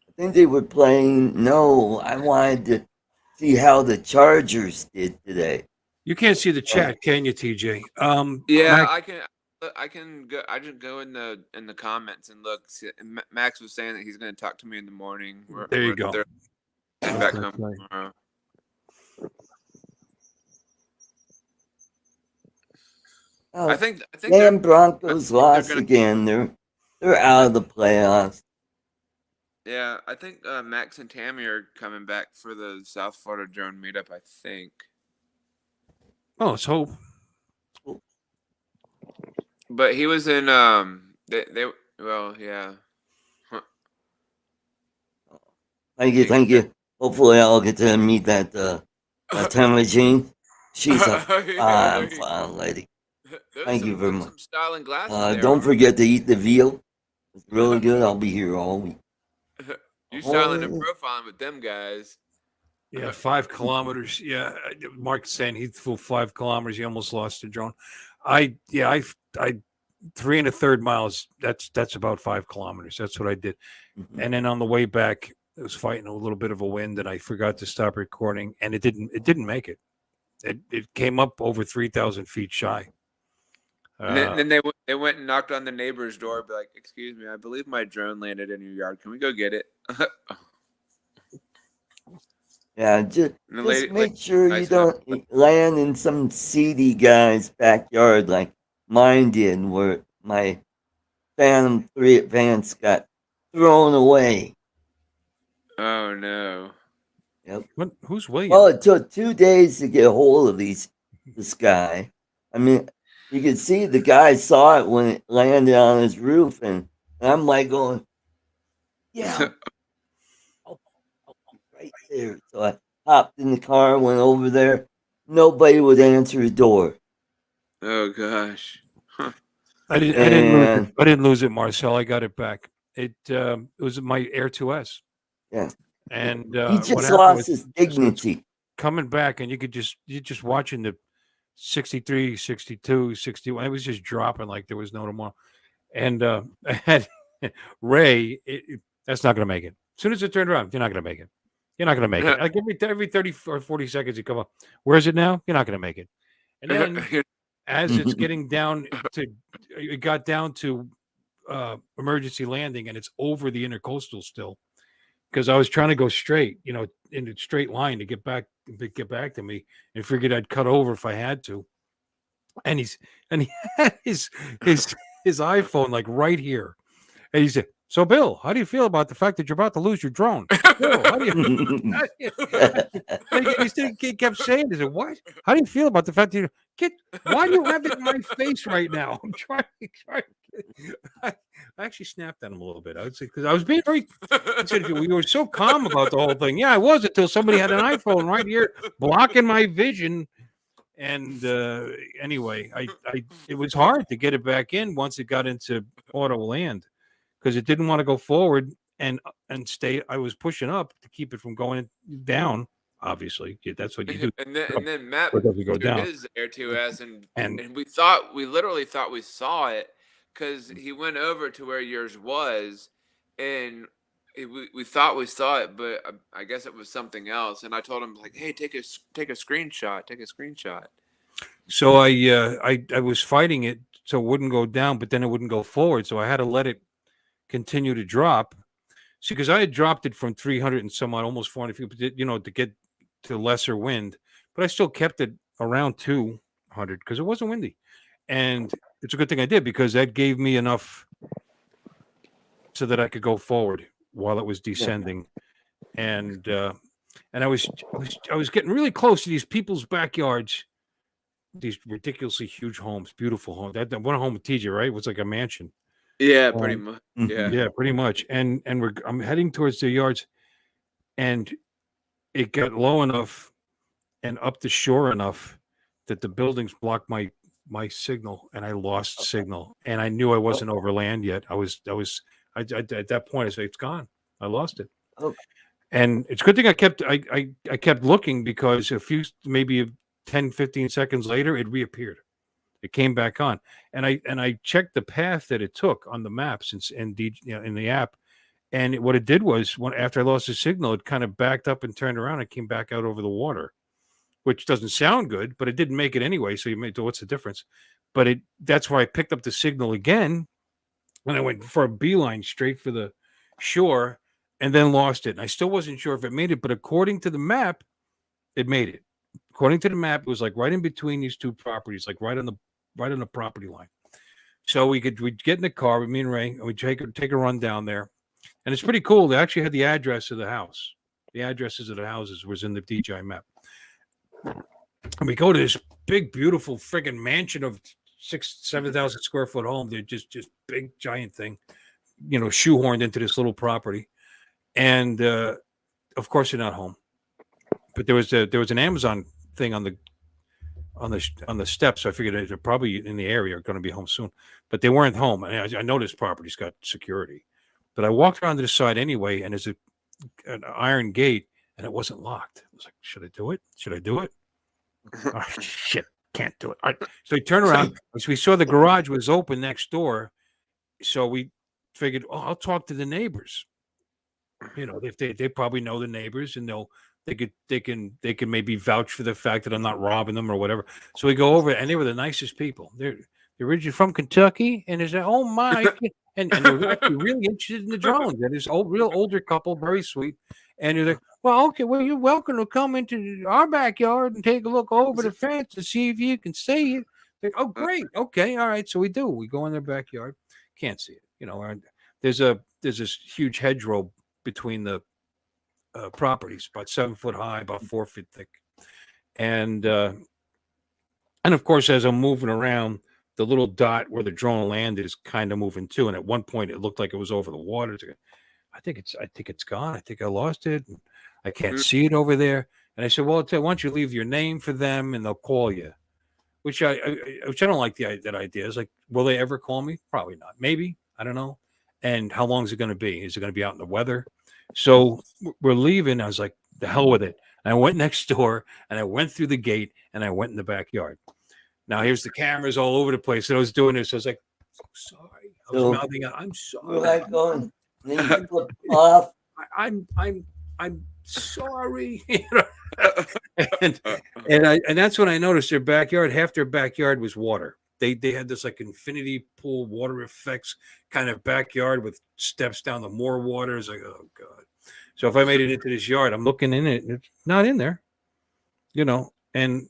I think they were playing. No, I wanted to see how the Chargers did today. You can't see the chat, can you, TJ? Yeah, I can. I can go. I just go in the comments and look. Max was saying that he's going to talk to me in the morning. There you go. Heading back home tomorrow. Oh, I think damn Broncos lost gonna, again. They're out of the playoffs. Yeah, I think Max and Tammy are coming back for the South Florida drone meetup. I think. Oh, let's hope. But he was in they well yeah. Thank you. Hopefully, I'll get to meet that Temujin. She's a fine lady. Thank you very much. Some styling glasses there. Don't forget to eat the veal. It's really good. I'll be here all week. You styling and profiling with them guys. Yeah, 5 kilometers. Yeah, Mark's saying he flew 5 kilometers. He almost lost the drone. I 3 1/3 miles. That's about 5 kilometers. That's what I did. Mm-hmm. And then on the way back, it was fighting a little bit of a wind, and I forgot to stop recording, and it didn't make it. It came up over 3,000 feet shy. And then they went and knocked on the neighbor's door, be like, "Excuse me, I believe my drone landed in your yard. Can we go get it?" Yeah, just make sure you don't land in some seedy guy's backyard like mine did, where my Phantom 3 Advance got thrown away. Oh no! Yep. Who's William? Well, it took 2 days to get a hold of this guy. I mean, you could see the guy saw it when it landed on his roof, and I'm like going, "Yeah, right there." So I hopped in the car, went over there. Nobody would answer the door. Oh gosh! Huh. I didn't lose it, Marcel. I got it back. It was my Air 2S. Yeah. And he just lost his dignity. Coming back, and you're just watching the 63, 62, 61. It was just dropping like there was no tomorrow. And I had Ray, that's not going to make it. As soon as it turned around, you're not going to make it. You're not going to make it. Like every 30 or 40 seconds, you come up. Where is it now? You're not going to make it. And then as it's getting down to, it got down to emergency landing, and it's over the intercoastal still. Because I was trying to go straight, in a straight line to get back to me, and figured I'd cut over if I had to. And he had his iPhone like right here, and he said, "So, Bill, how do you feel about the fact that you're about to lose your drone?" Bill, how do you? He kept saying, "He said, what? How do you feel about the fact that why do you have it in my face right now?" I'm trying. I actually snapped at him a little bit. I would say, because I was being very. We were so calm about the whole thing. Yeah, I was, until somebody had an iPhone right here blocking my vision. And anyway, it was hard to get it back in once it got into auto land, because it didn't want to go forward and stay. I was pushing up to keep it from going down. Obviously, that's what you do. And then Matt go down. His Air 2S, and we literally thought we saw it, because he went over to where yours was, and we thought we saw it, but I guess it was something else. And I told him, like, "Hey, take a screenshot. Take a screenshot." So I was fighting it so it wouldn't go down, but then it wouldn't go forward. So I had to let it continue to drop. See, because I had dropped it from 300 and some odd, almost 400 feet, to get to lesser wind, but I still kept it around 200 because it wasn't windy. And it's a good thing I did, because that gave me enough so that I could go forward while it was descending. Yeah. And I was getting really close to these people's backyards, these ridiculously huge homes, beautiful homes. That one home with TJ, right? It was like a mansion. Yeah, pretty much. Yeah, pretty much. And I'm heading towards their yards, and it got low enough and up the shore enough that the buildings blocked my signal, and I lost signal. And I knew I wasn't over land yet. I at that point I said, it's gone. I lost it. And it's a good thing I kept looking, because maybe 10, 15 seconds later, it reappeared. It came back on, and I checked the path that it took on the maps and in the app, and what it did was, after I lost the signal, it kind of backed up and turned around and came back out over the water, which doesn't sound good, but it didn't make it anyway. So what's the difference? but that's where I picked up the signal again, and I went for a beeline straight for the shore, and then lost it. And I still wasn't sure if it made it, but according to the map, it made it. According to the map, it was like right in between these two properties, like right on the property line. So we'd get in the car with me and Ray, and we'd take a run down there. And it's pretty cool. They actually had the address of the house. The addresses of the houses was in the DJI map. And we go to this big, beautiful friggin' mansion of 7,000 square foot home. They're just big, giant thing, shoehorned into this little property. And of course, they're not home. But there was an Amazon thing on the steps. So I figured they're probably in the area, are going to be home soon. But they weren't home. And I know this property's got security. But I walked around to the side anyway, and there's an iron gate, and it wasn't locked. I was like, should I do it? Should I do it? Oh, shit, can't do it. So we turned around. So we saw the garage was open next door. So we figured, I'll talk to the neighbors. If they probably know the neighbors, and they can maybe vouch for the fact that I'm not robbing them or whatever. So we go over, and they were the nicest people. They're originally from Kentucky, and they said, "Oh my." And they were actually really interested in the drones. And this real older couple, very sweet. And they're like, well, okay, well, you're welcome to come into our backyard and take a look over the fence to see if you can see it. Like, oh, great. Okay. All right. So we do. We go in their backyard. Can't see it. There's this huge hedgerow between the properties, about 7 foot high, about 4 feet thick. And of course, as I'm moving around, the little dot where the drone landed is kind of moving too. And at one point, it looked like it was over the water. I think it's gone. I think I lost it. I can't see it over there. And I said, well, why don't you leave your name for them and they'll call you? Which I don't like that idea. It's like, will they ever call me? Probably not. Maybe. I don't know. And how long is it going to be? Is it going to be out in the weather? So we're leaving. I was like, the hell with it. And I went next door, and I went through the gate, and I went in the backyard. Now here's the cameras all over the place. And I was doing this. I was like, sorry. I was mouthing out, I'm sorry. Like going, off. I'm sorry. and that's when I noticed their backyard. Half their backyard was water. They had this like infinity pool water effects kind of backyard with steps down to more water. It's like, oh God. So if I made it into this yard, I'm looking in it, and it's not in there. And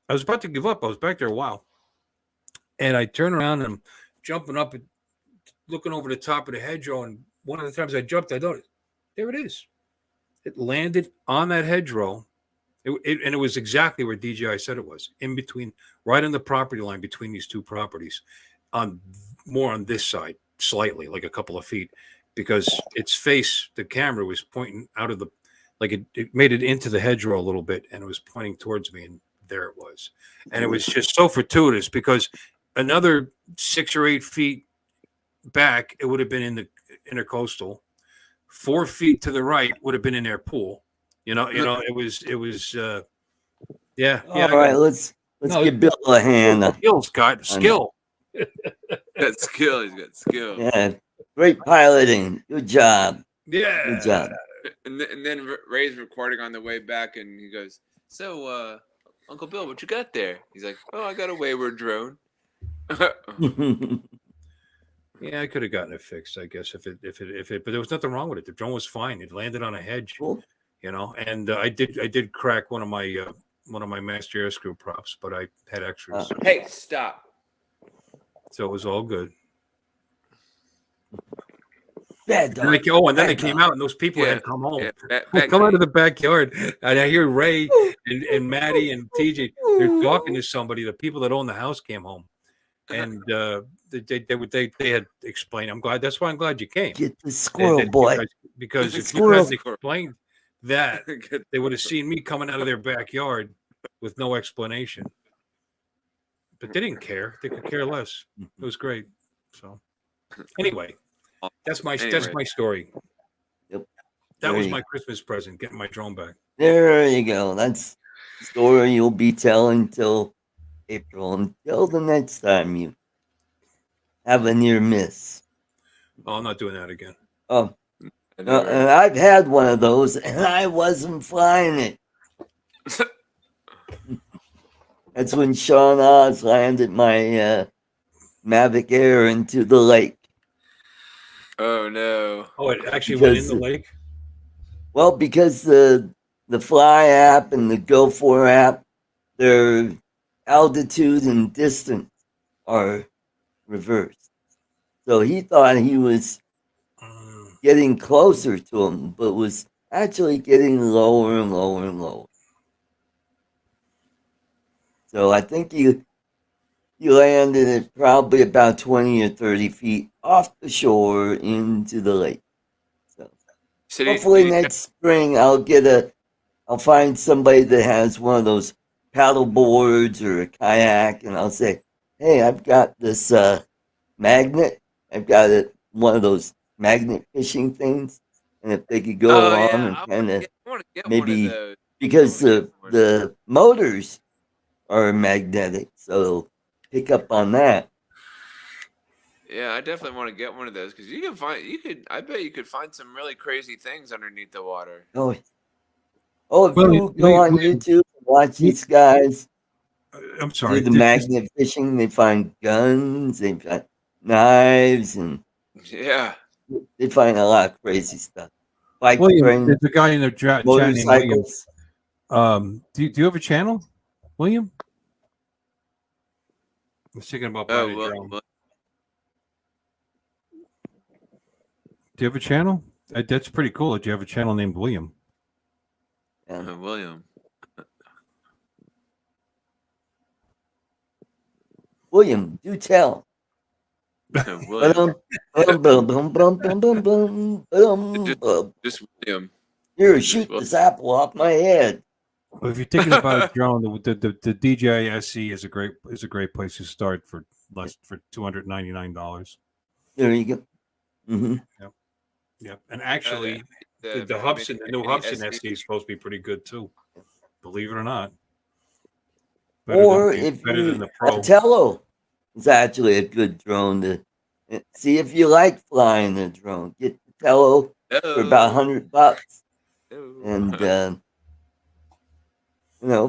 I was about to give up. I was back there a while. And I turn around, and I'm jumping up and looking over the top of the hedgerow. And one of the times I jumped, I noticed, there it is. It landed on that hedgerow. And it was exactly where DJI said it was, in between, right on the property line between these two properties, more on this side, slightly, like a couple of feet, because the camera was pointing out of it made it into the hedgerow a little bit, and it was pointing towards me, and there it was. And it was just so fortuitous, because another 6 or 8 feet back, it would have been in the intercoastal. 4 feet to the right would have been in their pool. It was yeah. All right, let's give Bill a hand. Skill, Scott. Skill. Got skill. He's got skill. Yeah, great piloting. Good job. Yeah. Good job. And then Ray's recording on the way back, and he goes, "So, Uncle Bill, what you got there?" He's like, "Oh, I got a wayward drone." Yeah, I could have gotten it fixed, I guess, if it, but there was nothing wrong with it. The drone was fine. It landed on a hedge, cool. And I did crack one of my master air screw props, but I had extras. Hey, stop. So it was all good. Bad dog. And then they came out, and those people had come home. Come out of the backyard, and I hear Ray and Maddie and TJ. They're talking to somebody. The people that own the house came home, and they had explained. That's why I'm glad you came. Get the squirrel, boy. Because if you hadn't explained that, they would have seen me coming out of their backyard with no explanation. But they didn't care. They could care less. It was great. So anyway, that's my story. Yep. That was my Christmas present, getting my drone back. There you go. That's the story you'll be telling till April, until the next time you have a near miss. Oh, I'm not doing that again. Oh, and I've had one of those, and I wasn't flying it. That's when Sean Oz landed my Mavic Air into the lake. Oh no. Oh, it actually went in the lake. Well, because the Fly app and the Go4 app, their altitude and distance are reversed. So he thought he was getting closer to him, but was actually getting lower and lower and lower. So I think he landed at probably about 20 or 30 feet off the shore into the lake. So hopefully next spring I'll find somebody that has one of those paddle boards or a kayak, and I'll say, hey, I've got this magnet. I've got one of those magnet fishing things, and if they could go along and kind of maybe, because the motors are magnetic, so pick up on that. Yeah, I definitely want to get one of those because I bet you could find some really crazy things underneath the water. Oh, if you go on YouTube and watch these guys, I'm sorry, do the magnet fishing, they find guns, they find knives, and yeah, they find a lot of crazy stuff. Bike William, trains, there's a guy in the chat named William. Do you have a channel, William? I was thinking about buying a drone. Do you have a channel? That's pretty cool that you have a channel named William. William. William, do tell. William. Just William. Here, shoot this apple off my head. Well, if you're thinking about a drone, the DJI SE is a great place to start for $299. There you go. Mm-hmm. Yep. And actually, the new Hubson SE is supposed to be pretty good too. Believe it or not. Better than the Pro. Tello is actually a good drone to see if you like flying the drone. Get the Tello for about $100, and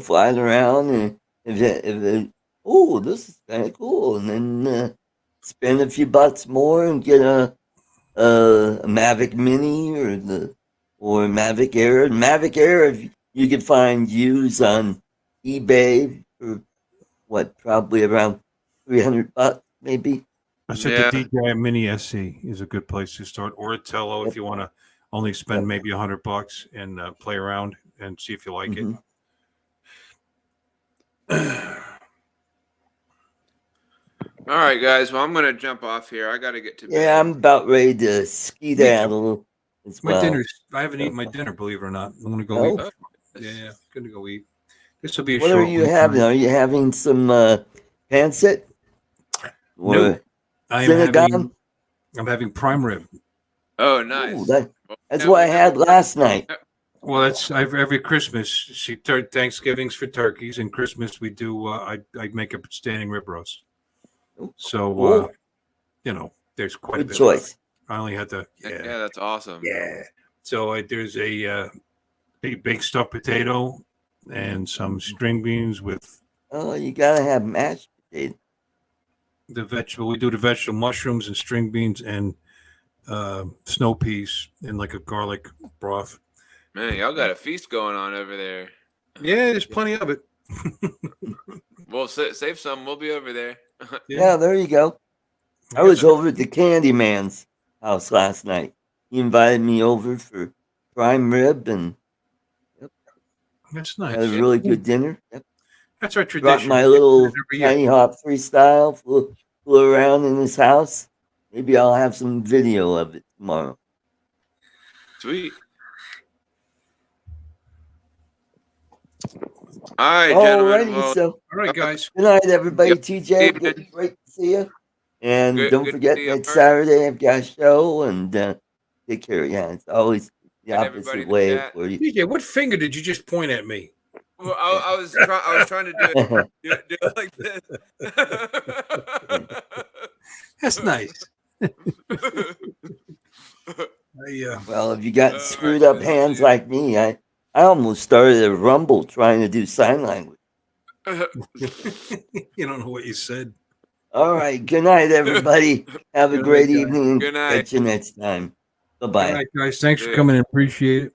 fly it around. And this is kind of cool, and then spend a few bucks more and get a Mavic Mini or Mavic Air. Mavic Air, you could find used on eBay for probably around $300, maybe. I said the DJI Mini SC is a good place to start, or a Tello if you want to only spend maybe $100 and play around and see if you like it. All right, guys. Well, I'm going to jump off here. I got to get to bed. Yeah, I'm about ready to skedaddle as well. I haven't eaten my dinner, believe it or not. I'm going to go eat. Yeah, going to go eat. This will be a short one. What are you having? Are you having some pancit? No. I'm having prime rib. Oh, nice. Ooh, that's what I had last night. Well, that's every Christmas. Thanksgiving's for turkeys, and Christmas we do. I make a standing rib roast. So, there's quite a bit. Choice. I only had to. Yeah, that's awesome. Yeah. So there's a big stuffed potato and some string beans with. Oh, you gotta have mashed potato. The vegetable. We do the vegetable mushrooms and string beans and snow peas in like a garlic broth. Man, y'all got a feast going on over there. Yeah, there's plenty of it. Well, save some. We'll be over there. Yeah, there you go. I was over at the Candyman's house last night. He invited me over for prime rib, and that's nice. Had a really good dinner. Yep. That's our tradition. Brought my little tiny hop freestyle, flew around in his house. Maybe I'll have some video of it tomorrow. Sweet. All right, gentlemen. All right, guys. Good night, everybody. TJ, great to see you. And don't forget next Saturday I've got a show, and take care. Yeah, it's always the opposite way for you. TJ, what finger did you just point at me? Well, I was trying to do it like this. That's nice. Well, if you got screwed up hands like me, I almost started a rumble trying to do sign language. You don't know what you said. All right. Good night, everybody. Have a Good night, great guys. evening. Good night. Catch you next time. Bye Good bye. night, guys. Thanks for Yeah. coming in. Appreciate it.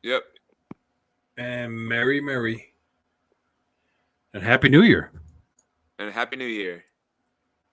Yep. And Merry. And Happy New Year. And Happy New Year.